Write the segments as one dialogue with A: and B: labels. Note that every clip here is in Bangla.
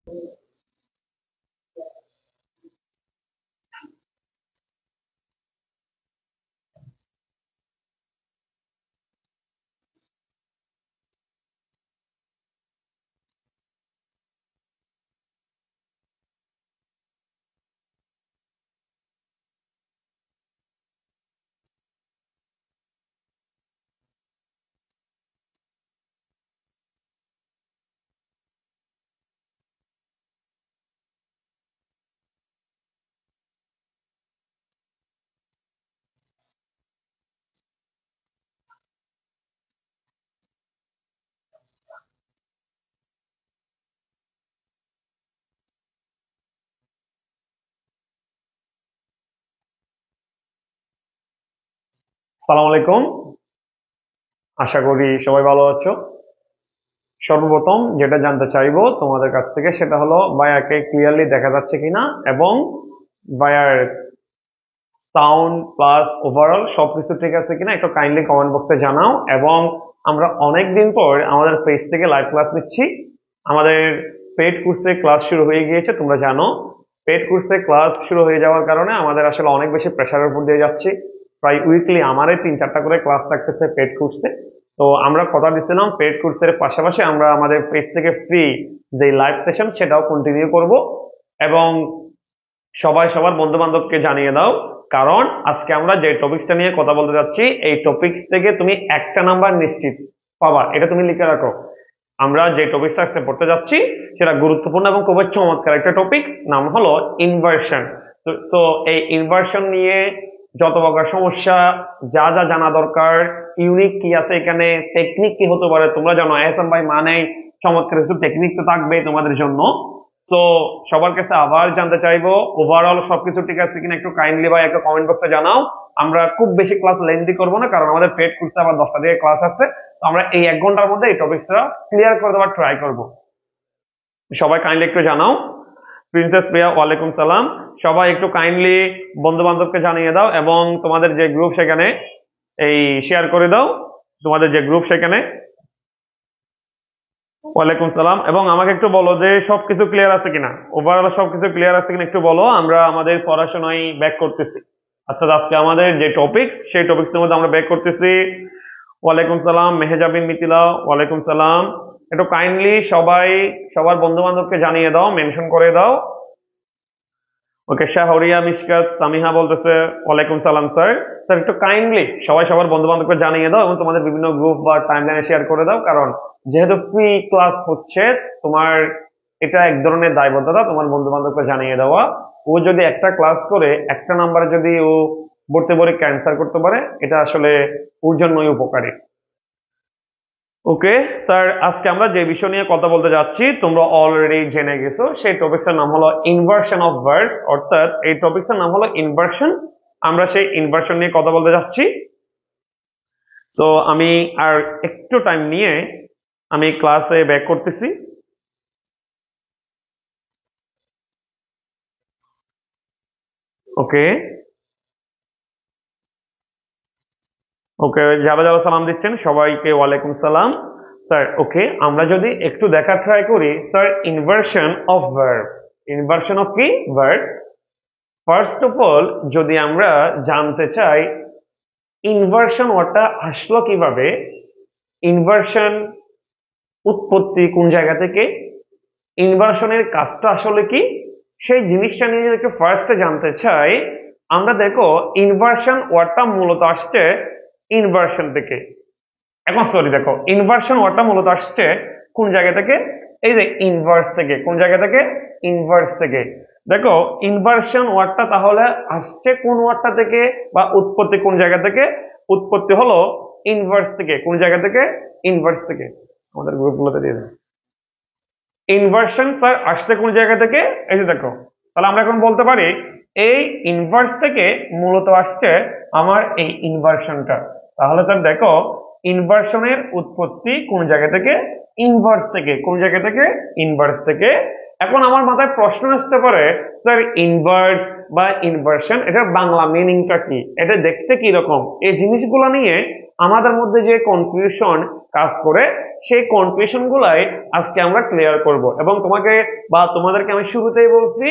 A: সালাম আলাইকুম। আশা করি সবাই ভালো আছো। সর্বপ্রথম যেটা জানতে চাইবো তোমাদের কাছ থেকে সেটা হলো ভাইয়াকে ক্লিয়ারলি দেখা যাচ্ছে কিনা, এবং ভাইয়ার সাউন্ড প্লাস ওভারঅল সবকিছু ঠিক আছে কিনা একটু কাইন্ডলি কমেন্ট বক্সে জানাও। এবং আমরা অনেক দিন পর আমাদের পেজ থেকে লাইভ ক্লাস নিচ্ছি। আমাদের পেড কোর্সে ক্লাস শুরু হয়ে গিয়েছে, তোমরা জানো। পেড কোর্সে ক্লাস শুরু হয়ে যাওয়ার কারণে আমাদের আসলে অনেক বেশি প্রেশারের উপর দিয়ে যাচ্ছি। প্রায় উইকলি আমারই 3-4টা করে ক্লাস থাকতেছে পেড কোর্সে। তো আমরা কথা দিচ্ছিলাম পেড কোর্সের পাশাপাশি আমরা আমাদের পেজ থেকে ফ্রি যে লাইভ সেশন সেটাও কন্টিনিউ করব। এবং সবাই সবার বন্ধু বান্ধবকে জানিয়ে দাও, কারণ আজকে আমরা যে টপিক্সটা নিয়ে কথা বলতে যাচ্ছি এই টপিক্স থেকে তুমি একটা নাম্বার নিশ্চিত পাবা, এটা তুমি লিখে রাখো। আমরা যে টপিকটা আজকে পড়তে যাচ্ছি সেটা গুরুত্বপূর্ণ এবং খুবই চমৎকার একটা টপিক, নাম হলো ইনভার্সন। সো এই ইনভার্সন নিয়ে যত প্রকার সমস্যা, যা যা জানা দরকার, ইউনিক কি আছে এখানে, টেকনিক কি হতে পারে, তোমরা জানো এহসান ভাই মানে চমৎকার কিছু টেকনিক তো থাকবে তোমাদের জন্য। তো সবার কাছে আবার জানতে চাইবো ওভারঅল সবকিছু ঠিক আছে কিনা একটু কাইন্ডলি ভাই একটা কমেন্ট বক্সে জানাও। আমরা খুব বেশি ক্লাস লেন্দি করবো না, কারণ আমাদের পেড কোর্সে আবার 10টা থেকে ক্লাস আছে। তো আমরা এই 1 ঘন্টার মধ্যে এই টপিকসটা ক্লিয়ার করে দেওয়ার ট্রাই করব। সবাই কাইন্ডলি একটু জানাও। প্রিন্সেস প্রিয়া, ওয়ালাইকুম সালাম। সবাই একটু কাইন্ডলি বন্ধু বান্ধবকে জানিয়ে দাও, এবং তোমাদের যে গ্রুপ সেখানে এই শেয়ার করে দাও, তোমাদের যে গ্রুপ সেখানে। ওয়ালাইকুম সালাম। এবং আমাকে একটু বলো যে সবকিছু ক্লিয়ার আছে কিনা, ওভারঅল সবকিছু ক্লিয়ার আছে কিনা একটু বলো, আমরা আমাদের পড়াশোনায় ব্যাক করতেছি। অর্থাৎ আজকে আমাদের যে টপিকস সেই টপিক্সের মধ্যে আমরা ব্যাক করতেছি। ওয়ালাইকুম সালাম মেহেজাবিন মিথিলা, ওয়ালাইকুম সালাম। একটু কাইন্ডলি সবাই সবার বন্ধু বান্ধবকে জানিয়ে দাও, মেনশন করে দাও। ওকে, শাহরিয়া মিশকাত সামিহা বলতেছে ওয়ালাইকুম সালাম স্যার। স্যার একটু কাইন্ডলি সবাই সবার বন্ধু বান্ধবকে জানিয়ে দাও এবং তোমাদের বিভিন্ন গ্রুপ বা টাইমলাইনে শেয়ার করে দাও, কারণ যেহেতু ফ্রি ক্লাস হচ্ছে তোমার এটা এক ধরনের দায়বদ্ধতা তোমার বন্ধু বান্ধবকে জানিয়ে দেওয়া। ও যদি একটা ক্লাস করে একটা নাম্বারে যদি ও ভর্তি পরীক্ষা অ্যান্সার করতে পারে, এটা আসলে ওর জন্যই উপকারী। ওকে স্যার, আজকে আমরা যে বিষয় নিয়ে কথা বলতে যাচ্ছি তোমরা অলরেডি জেনে গেছো, সেই টপিকস এর নাম হলো ইনভার্সন অফ ভার্ব। অর্থাৎ এই টপিকস এর নাম হলো ইনভার্সন। আমরা সেই ইনভার্সন নিয়ে কথা বলতে যাচ্ছি। সো আমি আর একটু টাইম নিয়ে আমি ক্লাসে ব্যাক করতেছি। ওকে ওকে, যারা যারা সালাম দিচ্ছেন সবাইকে ওয়ালাইকুম সালাম স্যার। ওকে, আমরা যদি একটু দেখা ট্রাই করি sir, inversion of verb, inversion of কি ভার্ব। ফার্স্ট অফ অল যদি আমরা জানতে চাই ইনভার্সন ওয়ার্ডটা আসলো কিভাবে, ইনভার্সন উৎপত্তি কোন জায়গা থেকে, ইনভার্সনের কাজটা আসলে কি, সেই জিনিসটা নিয়ে যদি একটু ফার্স্টে জানতে চাই, আমরা দেখো ইনভার্সন ওয়ার্ডটা মূলত আসছে ইনভার্সন থেকে। এখন সরি, দেখো ইনভার্সন ওয়ার্ডটা মূলত আসছে কোন জায়গা থেকে, এই যে ইনভার্স থেকে। কোন জায়গা থেকে? ইনভার্স থেকে। দেখো ইনভার্সন ওয়ার্ডটা তাহলে আসছে কোন ওয়ার্ডটা থেকে, বা উৎপত্তি কোন জায়গা থেকে? উৎপত্তি হলো ইনভার্স থেকে। কোন জায়গা থেকে? ইনভার্স থেকে। আমাদের গ্রুপগুলোতে দিয়ে দেন। ইনভার্সন স্যার আসছে কোন জায়গা থেকে? এই যে দেখো, তাহলে আমরা এখন বলতে পারি এই ইনভার্স থেকে মূলত আসছে আমার এই ইনভার্সনটা। তাহলে স্যার দেখো ইনভার্সনের উৎপত্তি কোন জায়গা থেকে? ইনভার্স থেকে। কোন জায়গা থেকে? ইনভার্স থেকে। এখন আমার মাথায় প্রশ্ন আসতে পারে স্যার ইনভার্স বা ইনভার্সন এটার বাংলা মিনিংটা কি, এটা দেখতে কি রকম, এই জিনিসগুলো নিয়ে আমাদের মধ্যে যে কনফিউশন কাজ করে সেই কনফিউশন গুলাই আজকে আমরা ক্লিয়ার করব এবং তোমাকে বা তোমাদেরকে আমি শুরুতেই বলছি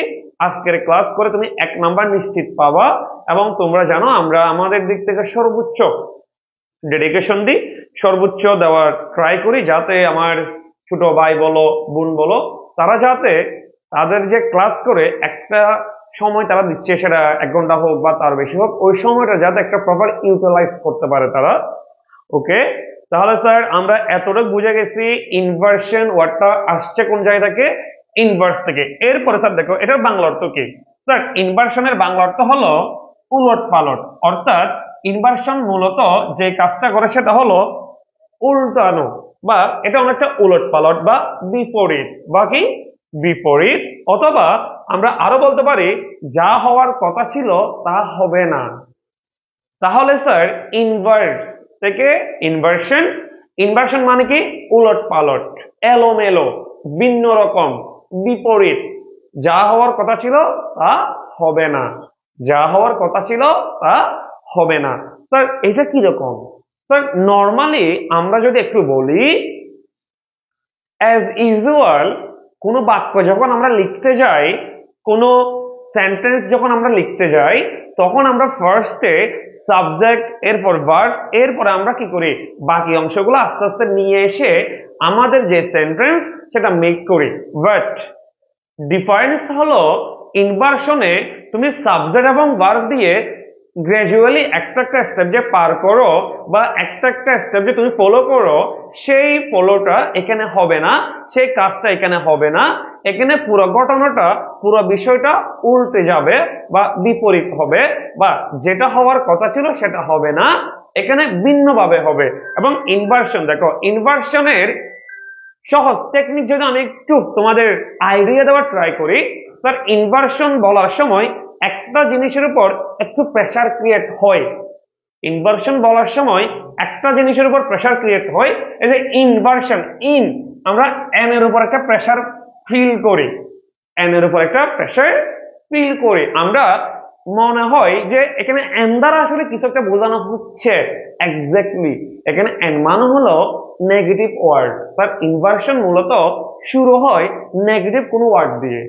A: আজকের ক্লাস করে তুমি 1 নাম্বার নিশ্চিত পাবা এবং তোমরা জানো আমরা আমাদের দিক থেকে সর্বোচ্চ ডেডিকেশন দিই, সর্বোচ্চ দেওয়ার ট্রাই করি যাতে আমার ছোট ভাই বলো বোন বলো তারা যাতে তাদের যে ক্লাস করে একটা সময় তারা দিচ্ছে, সেটা 1 ঘন্টা হোক বা তার বেশি হোক, ওই সময়টা যাতে একটা প্রপার ইউটিলাইজ করতে পারে তারা। ওকে, তাহলে স্যার আমরা এতটুকু বুঝে গেছি ইনভার্সন ওয়ার্ডটা আসছে কোন জায়গা থেকে, ইনভার্স থেকে। এরপরে স্যার দেখো এটার বাংলা অর্থ কি। স্যার ইনভার্সনের বাংলা অর্থ হলো উলট পালট, অর্থাৎ ইনভার্সন মূলত যে কাজটা করে সেটা হলো উল্টানো, বা এটা অনেকটা উলট পালট বা বিপরীত, বা কি বিপরীত, অথবা আমরা আরো বলতে পারি যা হওয়ার কথা ছিল তা হবে না। তাহলে স্যার ইনভার্স থেকে ইনভার্সন, ইনভার্সন মানে কি উলট পালট, এলোমেলো, ভিন্ন রকম, বিপরীত, যা হওয়ার কথা ছিল তা হবে না, যা হওয়ার কথা ছিল তা হবে না। স্যার এটা কি রকম? স্যার নর্মালি আমরা যদি একটু বলি, অ্যাজ ইউজুয়াল কোনো বাক্য যখন আমরা লিখতে যাই, কোনো সেন্টেন্স যখন আমরা লিখতে যাই, তখন আমরা ফার্স্টে সাবজেক্ট, এরপর ভার্ব, এরপরে আমরা কি করি বাকি অংশগুলো আস্তে আস্তে নিয়ে এসে আমাদের যে সেন্টেন্স সেটা মেক করি। বাট ডিফারেন্স হলো ইনভার্সনে তুমি সাবজেক্ট এবং ভার্ব দিয়ে গ্রাজুয়ালি একটা একটা স্টেপ যে পার করো বা একটা একটা স্টেপ যে তুমি ফলো করো, সেই ফলোটা এখানে হবে না, সেই কাজটা এখানে হবে না। এখানে পুরো ঘটনাটা, পুরো বিষয়টা উল্টে যাবে বা বিপরীত হবে, বা যেটা হওয়ার কথা ছিল সেটা হবে না, এখানে ভিন্নভাবে হবে। এবং ইনভার্সন দেখো, ইনভার্সনের সহজ টেকনিক যদি আমি একটু তোমাদের আইডিয়া দেওয়ার ট্রাই করি, স্যার ইনভার্সন বলার সময় একটা জিনিসের উপর একটু প্রেসার ক্রিয়েট হয়। ইনভার্সন বলার সময় একটা জিনিসের উপর প্রেসার ক্রিয়েট হয়, এই যে ইনভার্সন, আমরা এন এর উপর একটা প্রেসার ফিল করি, এন এর উপর একটা প্রেসার ফিল করি, আমরা মনে হয় যে এখানে এন দ্বারা আসলে কিছু একটা বোঝানো হচ্ছে। এক্স্যাক্টলি এখানে এন মানে হলো নেগেটিভ ওয়ার্ড। তার ইনভার্সন মূলত শুরু হয় নেগেটিভ কোনো ওয়ার্ড দিয়ে,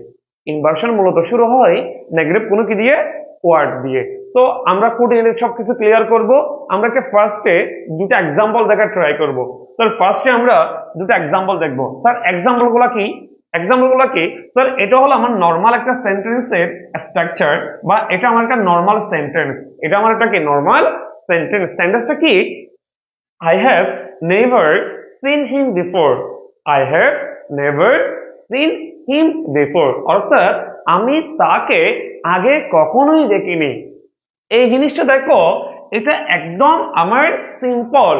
A: ইনভার্সন মূলত শুরু হয় নেগেটিভ কোনো কি দিয়ে, ওয়ার্ড দিয়ে। সো আমরা কোডিং সবকিছু ক্লিয়ার করব। আমরা ফার্স্টে দুটো এক্সাম্পল দেখার ট্রাই করব। স্যার ফার্স্টে আমরা দুটো এক্সাম্পল দেখব। স্যার এক্সাম্পল গুলা কি, স্যার এটা হলো আমার নর্মাল একটা সেন্টেন্সের স্ট্রাকচার, বা এটা আমার একটা নর্মাল সেন্টেন্স, এটা আমার একটা কি নর্মাল সেন্টেন্স। সেন্টেন্সটা কি, I have never seen him before, I have never seen him before, অর্থাৎ আমি তাকে আগে কখনোই দেখিনি। এই জিনিসটা দেখো, এটা একদম আমার সিম্পল,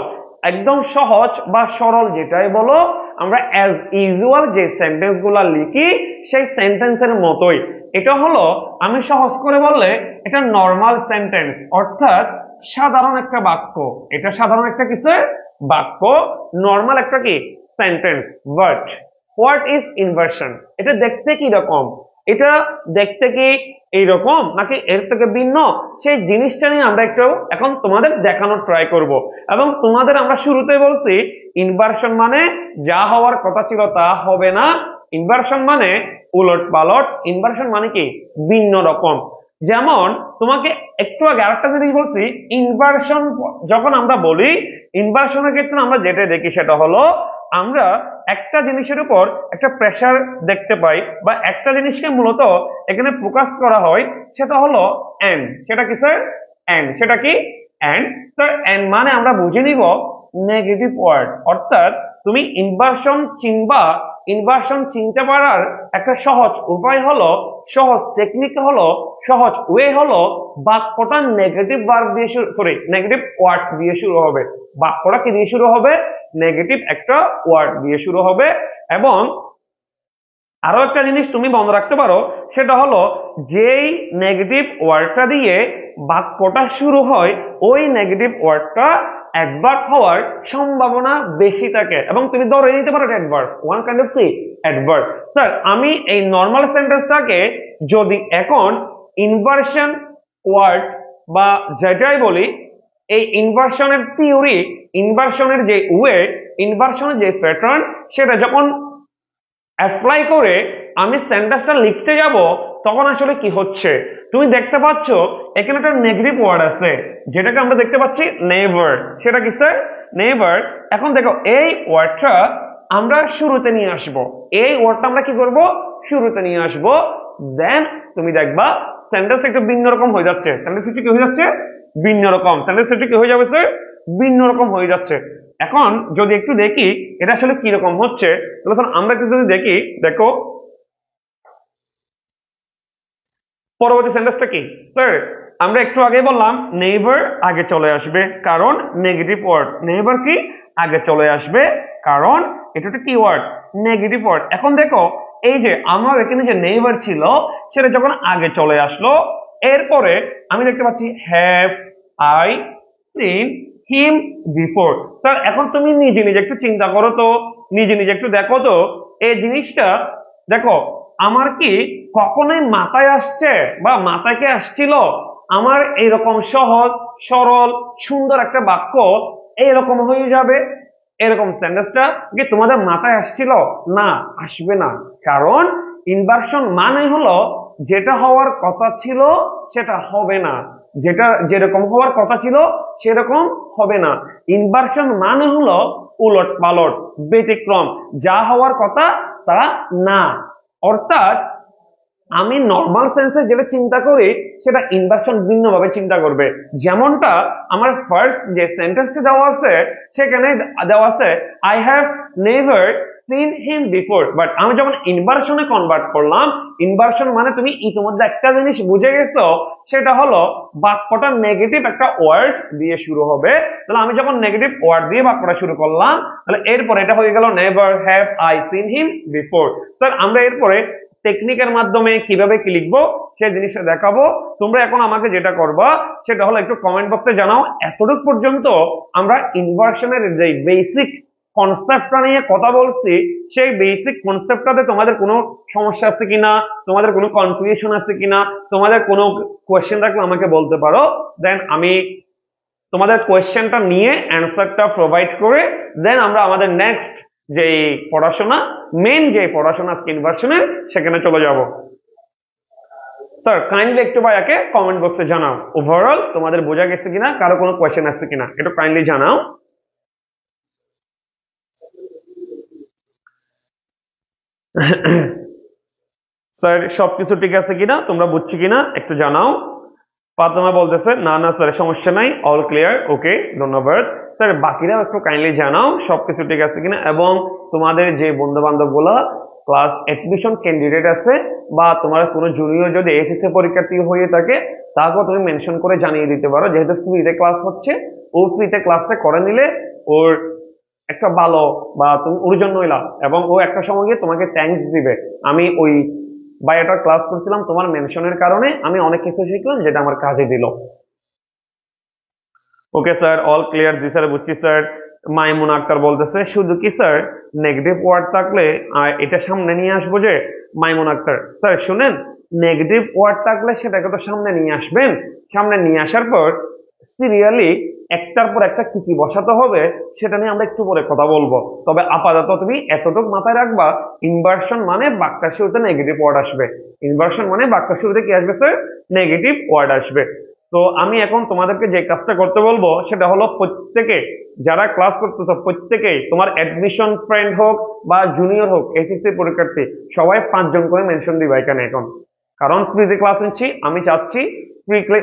A: একদম সহজ বা সরল, যেটাই বলো আমরা অ্যাজ ইউজুয়াল যে সেন্টেন্স গুলা লিখি সেই সেন্টেন্সের মতোই। এটা হলো, আমি সহজ করে বললে এটা নর্মাল সেন্টেন্স, অর্থাৎ সাধারণ একটা বাক্য, এটা সাধারণ একটা কিসের বাক্য, নর্মাল একটা কি sentence. But what is inversion? এটা দেখতে কি রকম, এটা দেখতে কি এইরকম নাকি এর থেকে ভিন্ন, সেই জিনিসটা নিয়ে আমরা একটু এখন তোমাদের দেখানোর ট্রাই করব। এবং তোমাদের আমরা শুরুতেই বলছি ইনভার্সন মানে যা হওয়ার কথা ছিল তা হবে না, ইনভার্সন মানে উলট পালট, ইনভার্সন মানে কি ভিন্ন রকম। যেমন তোমাকে একটু আগে আরেকটা জিনিস বলছি, ইনভার্সন যখন আমরা বলি, ইনভার্সনের ক্ষেত্রে আমরা যেটা দেখি সেটা হলো আমরা একটা জিনিসের উপর একটা প্রেসার দেখতে পাই, বা একটা জিনিসকে মূলত এখানে ফোকাস করা হয়, সেটা হলো এন্ড। সেটা কি স্যার? এন্ড। সেটা কি? এন্ড। স্যার এন্ড মানে আমরা বুঝে নিব নেগেটিভ ওয়ার্ড, অর্থাৎ তুমি ইনভার্সন চিনবা, ইনভার্সন চিনতে পারার একটা সহজ উপায় হলো, সহজ টেকনিক হলো, সহজ ওয়ে হলো বাক্যটা নেগেটিভ ভার্ব দিয়ে নেগেটিভ ওয়ার্ড দিয়ে শুরু হবে। বাক্যটা কি দিয়ে শুরু হবে? নেগেটিভ একটা ওয়ার্ড দিয়ে শুরু হবে। এবং আরো একটা জিনিস তুমি মনে রাখতে পারো, সেটা হলো যেই নেগেটিভ ওয়ার্ডটা দিয়ে বাক্যটা শুরু হয়, ওই নেগেটিভ ওয়ার্ডটা অ্যাডভার্ব হওয়ার সম্ভাবনা বেশি থাকে, এবং তুমি ধরে নিতে পারো অ্যাডভার্ব, ওয়ান কাইন্ড অফ কি অ্যাডভার্ব। স্যার আমি এই নর্মাল সেন্টেন্সটাকে যদি এখন ইনভার্সন ওয়ার্ড বা যেটাই বলি, এই ইনভার্সনের থিওরি, ইনভার্সনের যে ওয়ে, ইনভার্সনের যে প্যাটার্ন সেটা যখন অ্যাপ্লাই করে আমি সেন্টেন্সটা লিখতে যাব তখন আসলে কি হচ্ছে তুমি দেখতে পাচ্ছ এখানে একটা নেগেটিভ ওয়ার্ড আছে যেটাকে আমরা দেখতে পাচ্ছি নেভার। সেটা কি স্যার? নেভার। এখন দেখো এই ওয়ার্ডটা আমরা শুরুতে নিয়ে আসব, এই ওয়ার্ডটা আমরা কি করব? শুরুতে নিয়ে আসব। দেন তুমি দেখবা সেন্টেন্স একটু ভিন্ন রকম হয়ে যাচ্ছে। সেন্টেন্স কি হয়ে যাচ্ছে? ভিন্ন রকম। সেন্টেন্স কি হয়ে যাবে স্যার? ভিন্ন রকম হয়ে যাচ্ছে। এখন যদি একটু দেখি এটা আসলে কি রকম হচ্ছে, তাহলে স্যার আমরা একটু যদি দেখি, দেখো পরবর্তী সেন্টেন্সটা কি স্যার? আমরা একটু আগে বললাম নেইবার আগে চলে আসবে কারণ নেগেটিভ ওয়ার্ড। নেইবার কি আগে চলে আসবে কারণ এটা একটা কি ওয়ার্ড? Negative word. এখন দেখো এই যে আমার এখানে যে নেইবার ছিল সেটা যখন আগে চলে আসলো, এরপরে আমি দেখতে পাচ্ছি have I seen him before. Sir এখন তুমি নিজে নিজে একটু চিন্তা করো তো, নিজে নিজে একটু দেখো তো এই জিনিসটা। দেখো আমার কি কখনোই মাথায় আসছে বা মাথায় কি আসছিল আমার এইরকম সহজ সরল সুন্দর একটা বাক্য এইরকম হয়ে যাবে? এরকম সেন্টেন্সটা কি তোমাদের মাথায় আসছিল? না, আসবে না। কারণ ইনভার্সন মানে হলো যেটা হওয়ার কথা ছিল সেটা হবে না, যেটা যেরকম হওয়ার কথা ছিল সেরকম হবে না। ইনভার্সন মানে হলো উলট পালট, ব্যতিক্রম, যা হওয়ার কথা তা না। অর্থাৎ আমি নর্মাল সেন্সে যেটা চিন্তা করি সেটা ইনভার্সন ভিন্নভাবে চিন্তা করবে। যেমনটা আমার ফার্স্ট যে সেন্টেন্সটা দেওয়া আছে সেখানে দেওয়া আছে I have never seen him before, but আমি যখন ইনভার্সনে কনভার্ট করলাম, ইনভার্সন মানে তুমি ইতিমধ্যে একটা জিনিস বুঝে গেছো, সেটা হলো বাক্যটা নেগেটিভ একটা ওয়ার্ড দিয়ে শুরু হবে। তাহলে আমি যখন নেগেটিভ ওয়ার্ড দিয়ে বাক্যটা শুরু করলাম, তাহলে এরপরে এটা হয়ে গেল never have I seen him before. Sir আমরা এরপরে টেকনিকের মাধ্যমে কিভাবে কি লিখবো সেই জিনিসটা দেখাবো। তোমরা এখন আমাকে যেটা করবা সেটা হলো একটু কমেন্ট বক্সে জানাও এতটুকু পর্যন্ত আমরা ইনভার্সনের যে বেসিক কনসেপ্টটা নিয়ে কথা বলছি, সেই বেসিক কনসেপ্টটাতে তোমাদের কোনো সমস্যা আছে কিনা, তোমাদের কোনো কনফিউশন আছে কিনা, তোমাদের কোনো কোয়েশ্চেন থাকলে আমাকে বলতে পারো। দেন আমি তোমাদের কোয়েশ্চেনটা নিয়ে অ্যান্সারটা প্রোভাইড করে দেন আমরা আমাদের নেক্সট যে পড়াশোনা, মেন যে পড়াশোনা ইনভার্সনের, সেখানে চলে যাব। স্যার কাইন্ডলি একটু ভাইয়াকে কমেন্ট বক্সে জানাও ওভারঅল তোমাদের বোঝা গেছে কিনা, কারো কোনো কোয়েশ্চেন আসছে কিনা একটু কাইন্ডলি জানাও। স্যার সবকিছু ঠিক আছে কিনা, তোমরা বুঝছি কিনা একটু জানাও। ফাতেমা বলতেছে না না স্যার সমস্যা নাই, অল ক্লিয়ার, ওকে ধন্যবাদ। স্যার বাকিরাও একটু কাইন্ডলি জানাও সবকিছু ঠিক আছে কিনা, এবং তোমাদের যে বন্ধু বান্ধব গুলা ক্লাস অ্যাডমিশন ক্যান্ডিডেট আছে বা তোমার কোনো জুনিয়র যদি এসএসসি পরীক্ষার্থী হয়ে থাকে তাকেও তুমি মেনশন করে জানিয়ে দিতে পারো, যেহেতু ফ্রিতে ক্লাস হচ্ছে, ও ফ্রিতে ক্লাসটা করে নিলে ওর একটা ভালো, বা তুমি ওর জন্যই লাভ, এবং ও একটা সময় গিয়ে তোমাকে থ্যাঙ্কস দিবে আমি ওই বায়োটা ক্লাস করছিলাম তোমার মেনশনের কারণে, আমি অনেক কিছু শিখলাম যেটা আমার কাজে দিল। ওকে স্যার অল ক্লিয়ার, জি স্যার বুঝছি স্যার। মাইমুন আক্তার বলতেছে শুধু কি স্যার নেগেটিভ ওয়ার্ড থাকলে এটা সামনে নিয়ে আসবো যে? মাইমুন আক্তার স্যার শুনেন, নেগেটিভ ওয়ার্ড থাকলে সেটাকে তো সামনে নিয়ে আসবেন, সামনে নিয়ে আসার পর সিরিয়ালি একটার পর একটা কি কি বসাতে হবে সেটা নিয়ে আমরা একটু পরে কথা বলবো। তবে আপাতত তুমি এতটুকু মাথায় রাখবা, ইনভার্সন মানে বাক্যের শুরুতে নেগেটিভ ওয়ার্ড আসবে। ইনভার্সন মানে বাক্যের শুরুতে কি আসবে স্যার? নেগেটিভ ওয়ার্ড আসবে। তো আমি এখন তোমাদেরকে যে কাজটা করতে বলবো সেটা হলো প্রত্যেকে যারা ক্লাস করতেছ প্রত্যেকেই তোমার অ্যাডমিশন ফ্রেন্ড হোক বা জুনিয়র হোক এসএসসি পরীক্ষার্থী সবাই 5 জন করে মেনশন দিবা এখানে এখন। কারণ ফ্রিতে ক্লাস নিচ্ছি, আমি চাচ্ছি